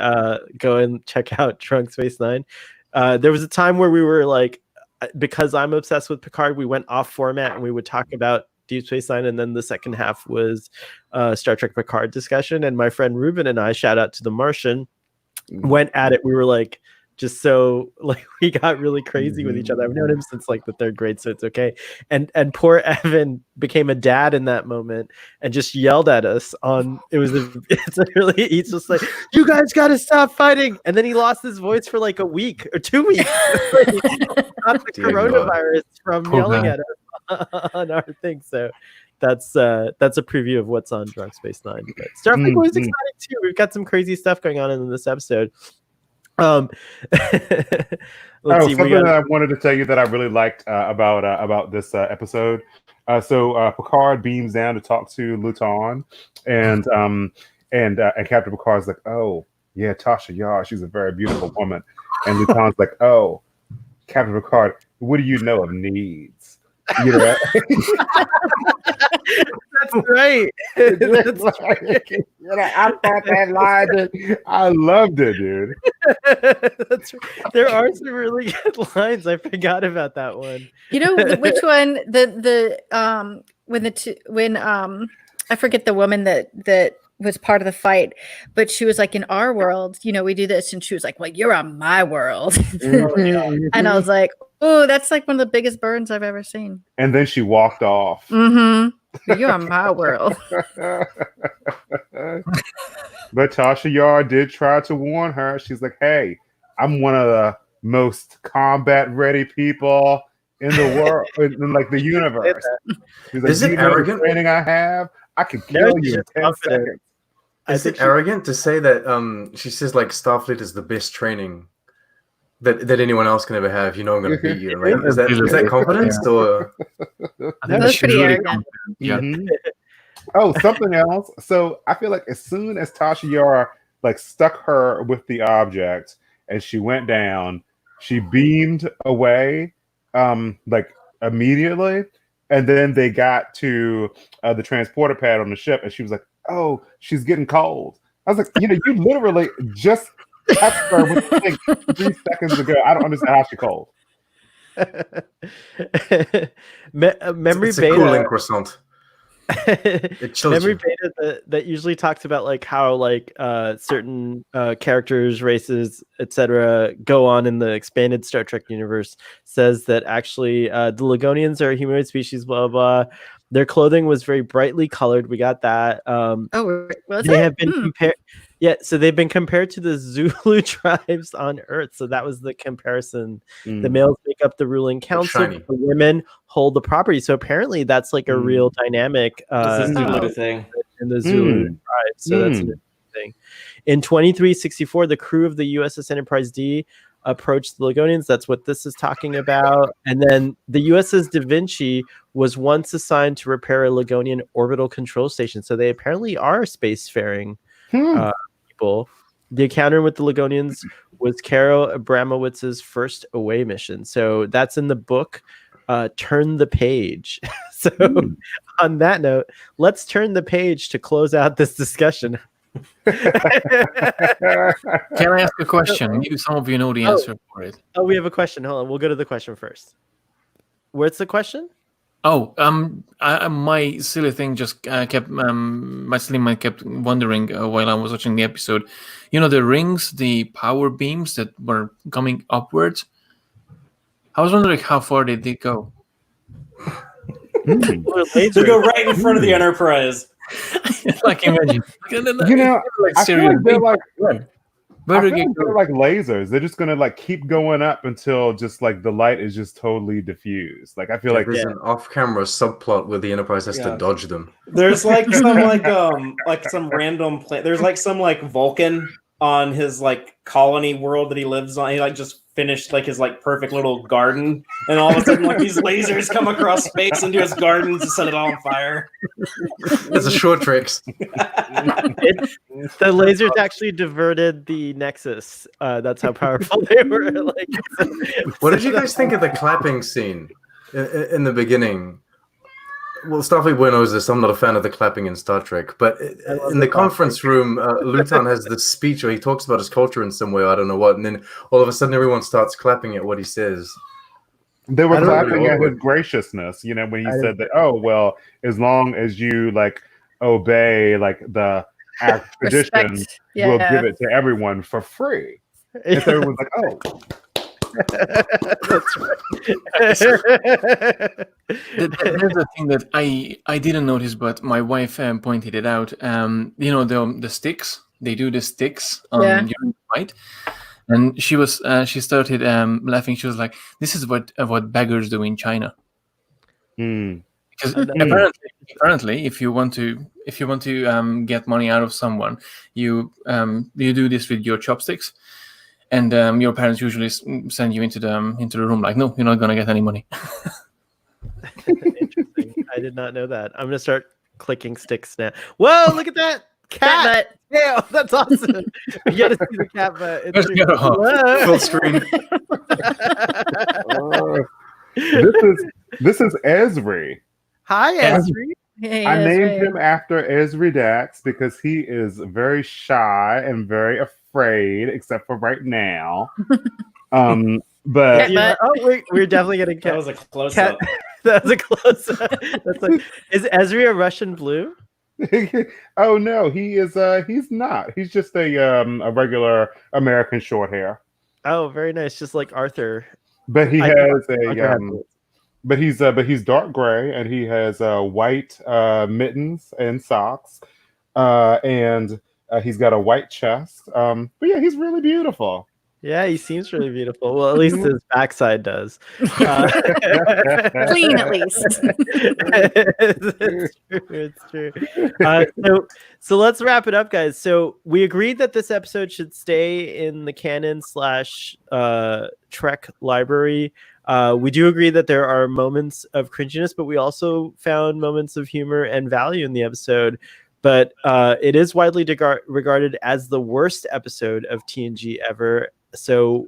go and check out Trunk Space Nine. There was a time where we were like, because I'm obsessed with Picard, we went off format and we would talk about Deep Space Nine, and then the second half was Star Trek Picard discussion. And my friend Ruben and I, shout out to The Martian, went at it. We were like, just so like we got really crazy with each other. I've known him since like the third grade, so it's okay. And poor Evan became a dad in that moment and just yelled at us on. It's really, he's just like, you guys got to stop fighting. And then he lost his voice for like a week or 2 weeks. Not the Dear coronavirus from Poor yelling guy. at us on our thing. So that's a preview of what's on Drunk Space Nine. But Starfleet was exciting too. We've got some crazy stuff going on in this episode. Let's see. Something that I wanted to tell you that I really liked about this episode. So Picard beams down to talk to Luton, and Captain Picard's like, "Oh, yeah, Tasha Yar, she's a very beautiful woman," and Luton's like, "Oh, Captain Picard, what do you know of needs?" You know, That's right. That's right. You know, I thought that line. I loved it, dude. That's right. There are some really good lines. I forgot about that one. You know which one? When I forget the woman that was part of the fight, but she was like, in our world, we do this, and she was like, well, you're on my world. And I was like, oh, that's like one of the biggest burns I've ever seen. And then she walked off. You're on my world. But Tasha Yar did try to warn her. She's like, hey, I'm one of the most combat ready people in the world, in like the universe. She's like, Is it you know the arrogant? training I have? I can No, kill she's you in just 10 confident. seconds. Is it arrogant to say that she says like Starfleet is the best training that anyone else can ever have? You know I'm gonna beat you. Like, is that confidence or I think That's she's pretty really arrogant. confident. Yeah. Mhm. Oh, something else. So I feel like as soon as Tasha Yar like stuck her with the object and she went down, she beamed away like immediately. And then they got to the transporter pad on the ship, and she was like, "Oh, she's getting cold." I was like, you literally just touched her with the thing 3 seconds ago. I don't understand how she's cold. Memory It's a cooling beta. croissant. It chills Memory you. beta that usually talks about like how like certain characters, races, etc. go on in the expanded Star Trek universe says that actually the Ligonians are a humanoid species. Blah blah. Their clothing was very brightly colored. We got that. Oh, was They it? have been compared. Yeah, so they've been compared to the Zulu tribes on Earth. So that was the comparison. The males make up the ruling council, shiny. but the women hold the property. So apparently that's like a real dynamic It's a Zulu Oh. thing. in the Zulu tribe. So that's an interesting thing. In 2364, the crew of the USS Enterprise D approached the Ligonians. That's what this is talking about. And then the USS Da Vinci was once assigned to repair a Ligonian orbital control station. So they apparently are spacefaring people. The encounter with the Ligonians was Caro Abramowitz's first away mission. So that's in the book Turn the Page. So on that note, let's turn the page to close out this discussion. Can I ask a question? Maybe some of you know the answer for it. Oh, we have a question. Hold on. We'll go to the question first. Where's the question? Oh, my silly thing just kept my silly mind kept wondering while I was watching the episode. You know the rings, the power beams that were coming upwards. I was wondering how far did they go. They go right in front of the Enterprise. Like imagine, I feel like they're like where I do feel they like they're go? like lasers. They're just gonna like keep going up until just like the light is just totally diffused. Like I feel like There's an off-camera subplot where the Enterprise has to Yeah. dodge them. There's like some like some random there's like some like Vulcan on his like colony world that he lives on. He like just finished like his like perfect little garden, and all of a sudden like these lasers come across space into his garden to set it all on fire. There's a short tricks. The lasers actually diverted the Nexus. That's how powerful they were. Like, What did you guys think of the clapping scene in the beginning? Well, Starfleet Boy knows this. I'm not a fan of the clapping in Star Trek, but in the conference room, Luton has this speech where he talks about his culture in some way. I don't know what, and then all of a sudden, everyone starts clapping at what he says. they were I don't clapping know. at his graciousness, when he said that, oh well, as long as you like obey like the our tradition, Respect. we'll Yeah. give it to everyone for free. And so everyone's like, oh, That's right. There's a thing that I didn't notice, but my wife pointed it out. The sticks. They do the sticks during the fight, and she started laughing. She was like, "This is what beggars do in China." Because apparently, if you want to get money out of someone, you do this with your chopsticks. And your parents usually send you into the room like, no, you're not gonna get any money. Interesting. I did not know that. I'm gonna start clicking sticks now. Whoa! Look at that cat. Yeah, that's awesome. You gotta see the cat butt. It's Let's pretty go. cool. Whoa. Full screen. this is Esri. Hi, Esri. Hey, I that's named right. him after Esri Dax because he is very shy and very afraid, except for right now. But Yeah. Oh, we're definitely getting That cat. was a close up. That was a close up. That's like, is Esri a Russian blue? oh no, he is. He's not. He's just a regular American short hair. Oh, very nice. Just like Arthur. But he I has Arthur had a. But he's dark gray and he has white mittens and socks, and he's got a white chest. But yeah, he's really beautiful. Yeah, he seems really beautiful. Well, at least his backside does. Clean at least. It's true. So let's wrap it up, guys. So we agreed that this episode should stay in the canon / Trek library. We do agree that there are moments of cringiness, but we also found moments of humor and value in the episode. But it is widely regarded as the worst episode of TNG ever. So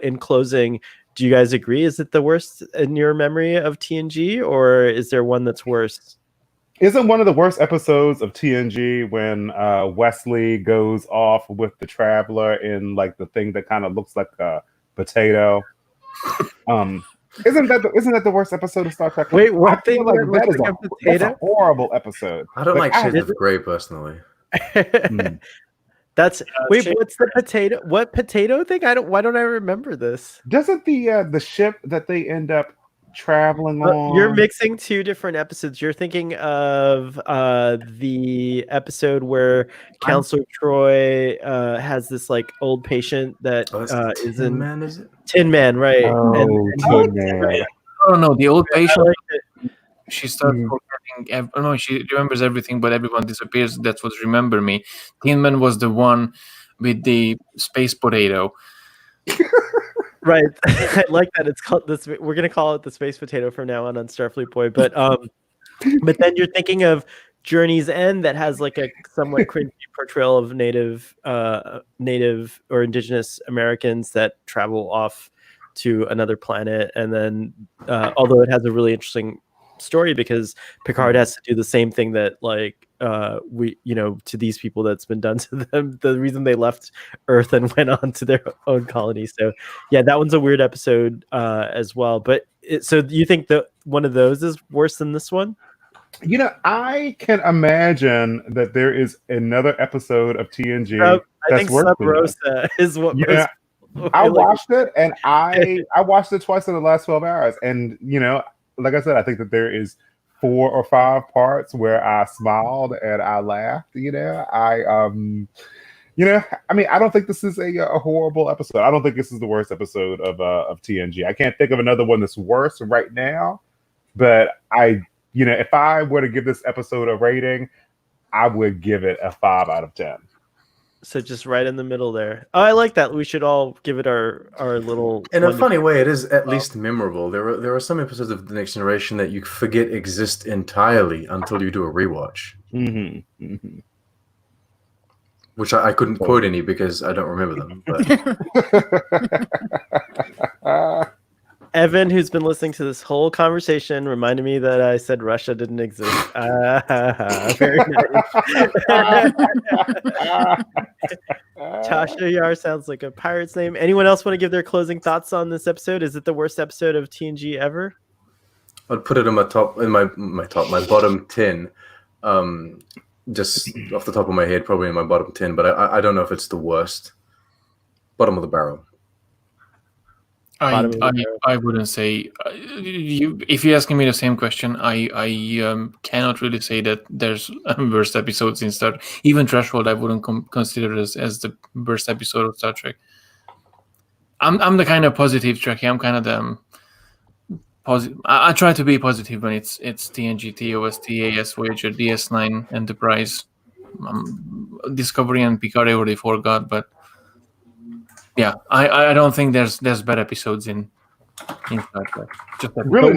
in closing, do you guys agree? Is it the worst in your memory of TNG, or is there one that's worse? Isn't one of the worst episodes of TNG when Wesley goes off with the Traveler in like the thing that kind of looks like a potato? Isn't that the worst episode of Star Trek? Wait, what I feel thing like that looks that is like a that's potato? a horrible episode. I don't like Shades did- of Grey personally. That's wait. Shades What's the potato? What potato thing? Why don't I remember this? Doesn't the ship that they end up traveling on? You're mixing two different episodes. You're thinking of the episode where Counselor Troy has this like old patient that Oh, that's is Tin in Man, is it? Tin Man, right? Oh, And Tin Man. I don't know. The old I patient, like it. she starts forgetting. No, she remembers everything, but everyone disappears. That's what Remember Me. Tin Man was the one with the space potato. Right. I like that. It's called this. We're gonna call it the space potato from now on Starfleet Boy. But then you're thinking of Journey's End that has like a somewhat cringy portrayal of native or indigenous Americans that travel off to another planet, and then although it has a really interesting story because Picard has to do the same thing that like to these people that's been done to them, the reason they left Earth and went on to their own colony. So yeah, that one's a weird episode as well. But so you think that one of those is worse than this one? I can imagine that there is another episode of TNG I that's think worse Sub than this. Rosa is what Yeah, most I watched it, and I watched it twice in the last 12 hours. And, like I said, I think that there is 4 or 5 parts where I smiled and I laughed. I don't think this is a horrible episode. I don't think this is the worst episode of TNG. I can't think of another one that's worse right now. But if I were to give this episode a rating, I would give it a 5 out of 10. So just right in the middle there. Oh, I like that. We should all give it our little. In a funny way, it is at least memorable. There are some episodes of The Next Generation that you forget exist entirely until you do a rewatch. Mm-hmm. Mm-hmm. Which I couldn't quote any because I don't remember them. But Evan, who's been listening to this whole conversation, reminded me that I said Russia didn't exist. Very nice. Tasha Yar sounds like a pirate's name. Anyone else want to give their closing thoughts on this episode? Is it the worst episode of TNG ever? I'd put it in my bottom 10. Just off the top of my head, probably in my bottom 10. But I don't know if it's the worst. Bottom of the barrel. I wouldn't say if you're asking me the same question, I cannot really say that there's worst episodes in Star Trek. Even Threshold I wouldn't consider as the worst episode of Star Trek. I'm the kind of positive Trekkie. I'm kind of the positive. I try to be positive when it's TNG, TOS, TAS, Voyager, DS9, Enterprise, Discovery, and Picard I already forgot, but. Yeah, I don't think there's bad episodes in Star Trek. Just really,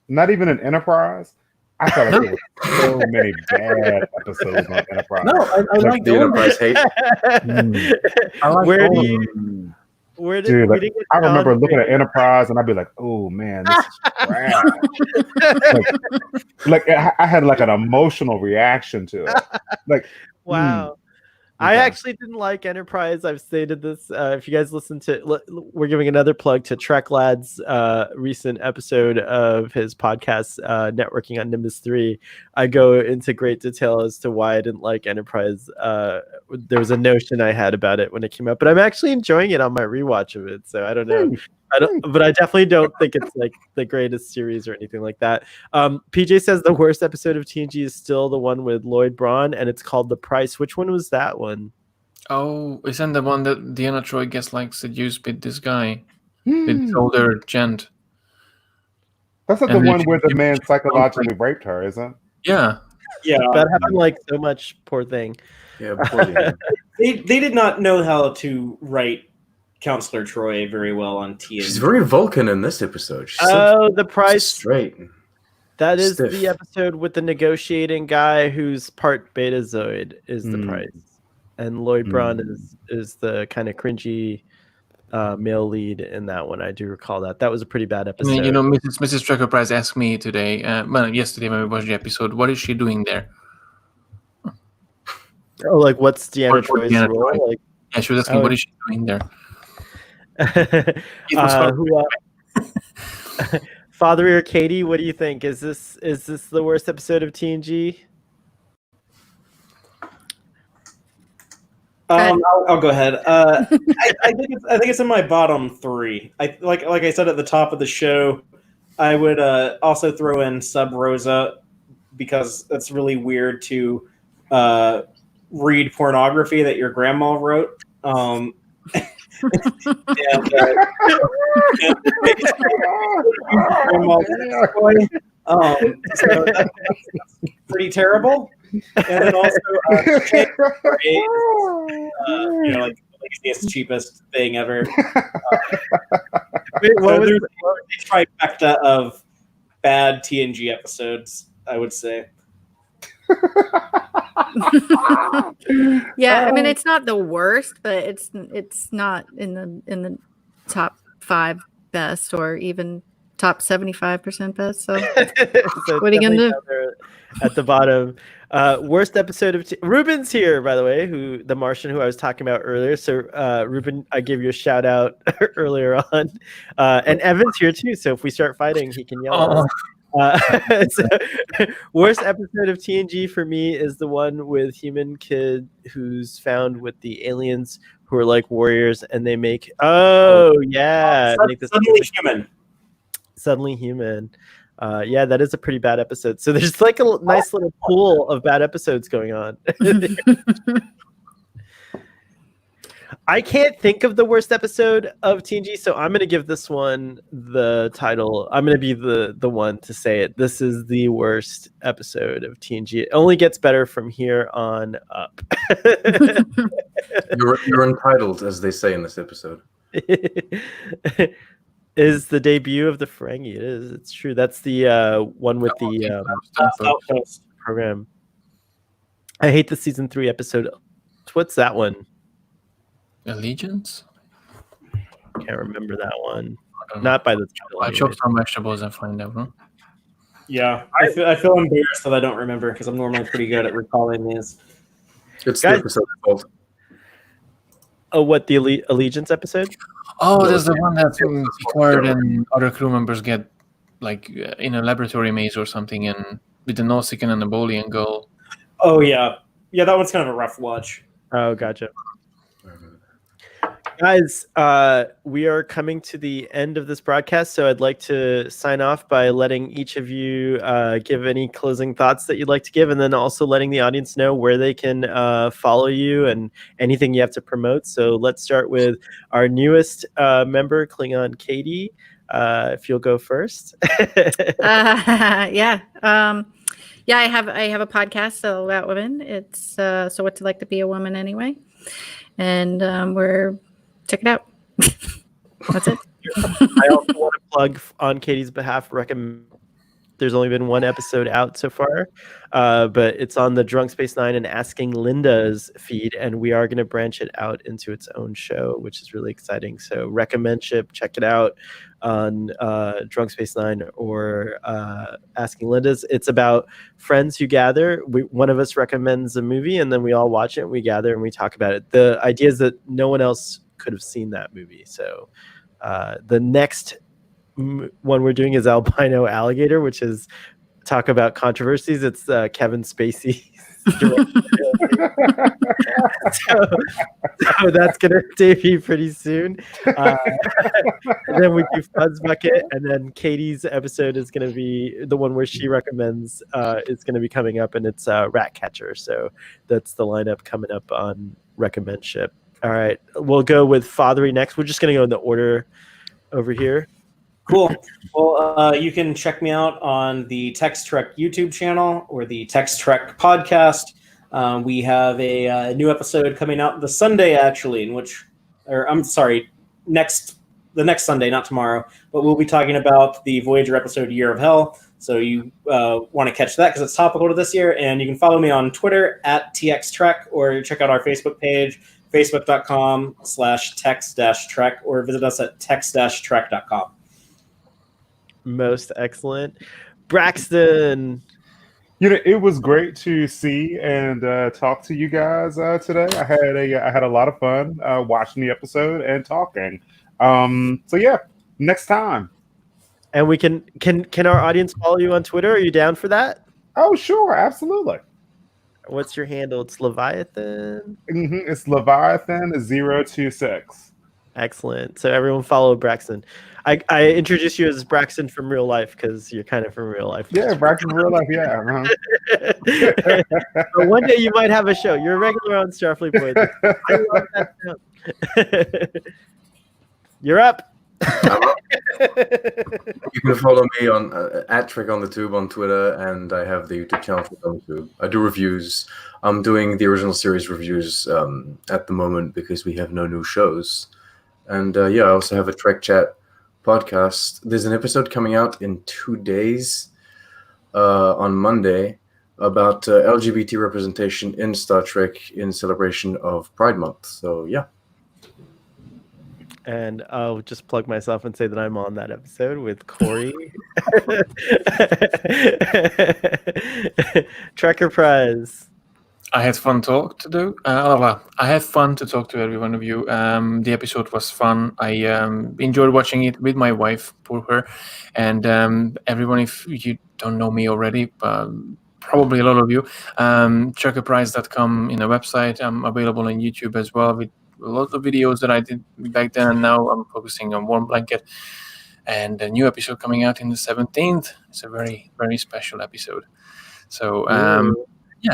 not even in Enterprise. I thought there were so many bad episodes on Enterprise. No, I like the Enterprise hate. I like Where all do of you? them. Where did Dude, we like, didn't get I remember John looking at Baker? Enterprise and I'd be like, "Oh man, this is trash." like I had like an emotional reaction to it. Like, Wow. I Okay. actually didn't like Enterprise. I've stated this. If you guys listen to, we're giving another plug to Trek Lad's recent episode of his podcast, Networking on Nimbus 3. I go into great detail as to why I didn't like Enterprise. There was a notion I had about it when it came out, but I'm actually enjoying it on my rewatch of it. So I don't know. But I definitely don't think it's like the greatest series or anything like that. PJ says the worst episode of TNG is still the one with Lloyd Braun, and it's called The Price. Which one was that one? Oh, isn't the one that Deanna Troy gets like seduced with this guy, with older gent? That's not And the one where the you- man psychologically raped her, is it? Yeah, Yeah, That happened like so much. Poor thing. Yeah, poor Deanna. they did not know how to write Counselor Troy very well on TNG. She's very Vulcan in this episode. She's The price. straight. That is Stiff. the episode with the negotiating guy who's part Betazoid is the price, and Lloyd Braun is the kind of cringy male lead in that one. I do recall that. That was a pretty bad episode. And, Mrs. Trucker Price asked me today, yesterday when we watched the episode, what is she doing there? Oh, like what's Deanna Or Troy's Deanna role? Troi. Like, Yeah, she was asking, what is she doing there? Father or Katie, what do you think? Is this the worst episode of TNG? I'll go ahead. I think it's in my bottom 3. Like I said at the top of the show, I would also throw in Sub Rosa because it's really weird to read pornography that your grandma wrote. So that's pretty terrible. And then also, like the laziest, cheapest thing ever. Wait, what was there's a trifecta of bad TNG episodes, I would say. Yeah, I mean it's not the worst, but it's not in the top 5 best or even top 75% best. So So what are you gonna do? down there at the bottom? Worst episode of Ruben's here, by the way, who the Martian who I was talking about earlier. So Ruben, I gave you a shout out earlier on, and Evan's here too. So if we start fighting, he can yell at us. So, worst episode of TNG for me is the one with human kid who's found with the aliens who are like warriors, and they make make this Suddenly Human. Yeah, that is a pretty bad episode. So there's like a nice little pool of bad episodes going on. I can't think of the worst episode of TNG, so I'm going to give this one the title. I'm going to be the one to say it. This is the worst episode of TNG. It only gets better from here on up. You're entitled, as they say in this episode. Is the debut of the Ferengi. It is. It's true. That's the one with the program. I hate the season 3 episode. What's that one? Allegiance? Can't remember that one. Not by the title. I chop some vegetables and find out. Huh? Yeah, I feel embarrassed that I don't remember because I'm normally pretty good at recalling these. It's the episode fault. Oh, what, the Allegiance episode? Oh, there's the one that Picard and other crew members get like in a laboratory maze or something, and with the Nausicaan and the Bolian go. Oh yeah, that one's kind of a rough watch. Oh, gotcha. Guys, we are coming to the end of this broadcast, so I'd like to sign off by letting each of you give any closing thoughts that you'd like to give, and then also letting the audience know where they can follow you and anything you have to promote. So let's start with our newest member, Klingon Katie. If you'll go first. Yeah. I have a podcast about women. It's so what's it like to be a woman anyway, and check it out. That's it. I also want to plug on Katie's behalf. There's only been one episode out so far, but it's on the Drunk Space Nine and Asking Linda's feed, and we are going to branch it out into its own show, which is really exciting. So recommend ship, check it out on Drunk Space Nine or Asking Linda's. It's about friends who gather. One of us recommends a movie, and then we all watch it, and we gather, and we talk about it. The idea is that no one else could have seen that movie. So the next one we're doing is Albino Alligator, which is talk about controversies. It's Kevin Spacey. so that's going to debut pretty soon. And then we do Fuzz Bucket, and then Katie's episode is going to be the one where she recommends is going to be coming up, and it's Ratcatcher. So that's the lineup coming up on Recommend Ship. All right, we'll go with Fathery next. We're just going to go in the order over here. Cool. Well, you can check me out on the Text Trek YouTube channel or the Text Trek podcast. We have a new episode coming out this Sunday, actually, the next Sunday, not tomorrow, but we'll be talking about the Voyager episode Year of Hell. So you want to catch that because it's topical to this year. And you can follow me on Twitter at TXTrek, or check out our Facebook page, facebook.com/text-trek, or visit us at text-trek.com. Most excellent. Braxton. It was great to see and talk to you guys today. I had a lot of fun watching the episode and talking. So yeah, next time. And we can our audience follow you on Twitter? Are you down for that? Oh, sure, absolutely. What's your handle? It's Leviathan. It's Leviathan026. Excellent. So everyone follow Braxton. I introduce you as Braxton from real life because you're kind of from real life. Yeah, Braxton from real life. Yeah. But one day you might have a show. You're a regular on Starfleet Boy. I love that show. You're up. You can follow me on at Trek on the Tube on Twitter, and I have the YouTube channel Trek on the Tube. I do reviews. I'm doing the original series reviews at the moment because we have no new shows. And I also have a Trek Chat podcast. There's an episode coming out in 2 days on Monday about LGBT representation in Star Trek in celebration of Pride Month. So, yeah. And I'll just plug myself and say that I'm on that episode with Corey. Trekker Prize. I had fun to do. I had fun to talk to every one of you. The episode was fun. I enjoyed watching it with my wife, poor her, and everyone. If you don't know me already, probably a lot of you. Trekkerprize.com in a website. I'm available on YouTube as well with a lot of videos that I did back then, and now I'm focusing on Warm Blanket. And a new episode coming out in the 17th. It's a very, very special episode. So.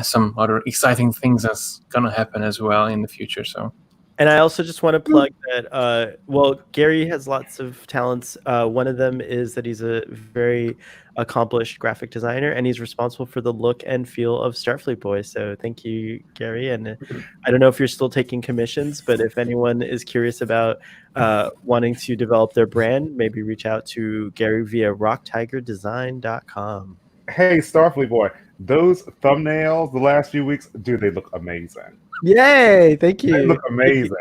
Some other exciting things that's gonna happen as well in the future. So, and I also just want to plug that. Gary has lots of talents. One of them is that he's a very accomplished graphic designer, and he's responsible for the look and feel of Starfleet Boy. So, thank you, Gary. And I don't know if you're still taking commissions, but if anyone is curious about wanting to develop their brand, maybe reach out to Gary via rocktigerdesign.com. Hey, Starfleet Boy. Those thumbnails the last few weeks, dude, they look amazing. Yay! Thank you. They look amazing.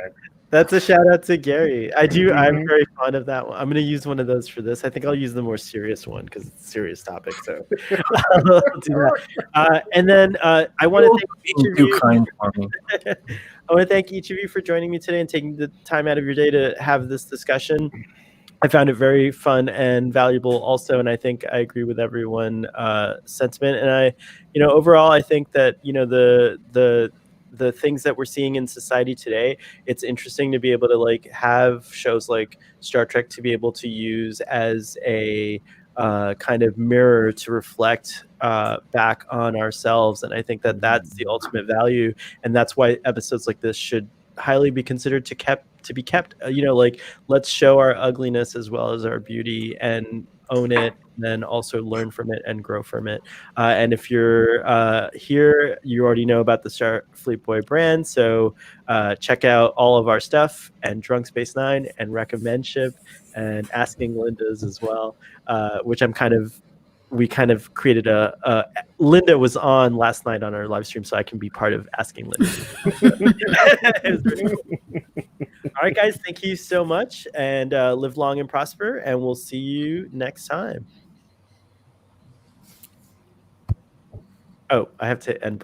That's a shout out to Gary. I do. I'm very fond of that one. I'm going to use one of those for this. I think I'll use the more serious one because it's a serious topic. So I'll do that. And then I want to thank each of you. I want to thank each of you for joining me today and taking the time out of your day to have this discussion. I found it very fun and valuable also, and I think I agree with everyone's sentiment. And overall, I think that the things that we're seeing in society today, it's interesting to be able to have shows like Star Trek to be able to use as a kind of mirror to reflect back on ourselves. And I think that that's the ultimate value, and that's why episodes like this should highly be considered to be kept. Let's show our ugliness as well as our beauty and own it, and then also learn from it and grow from it. And if you're here, you already know about the Starfleet Boy brand, so check out all of our stuff and Drunk Space Nine and Recommendship and Asking Linda's as well, which we kind of created Linda was on last night on our live stream, so I can be part of Asking Linda. All right, guys, thank you so much, and live long and prosper, and we'll see you next time. Oh, I have to end broadcast.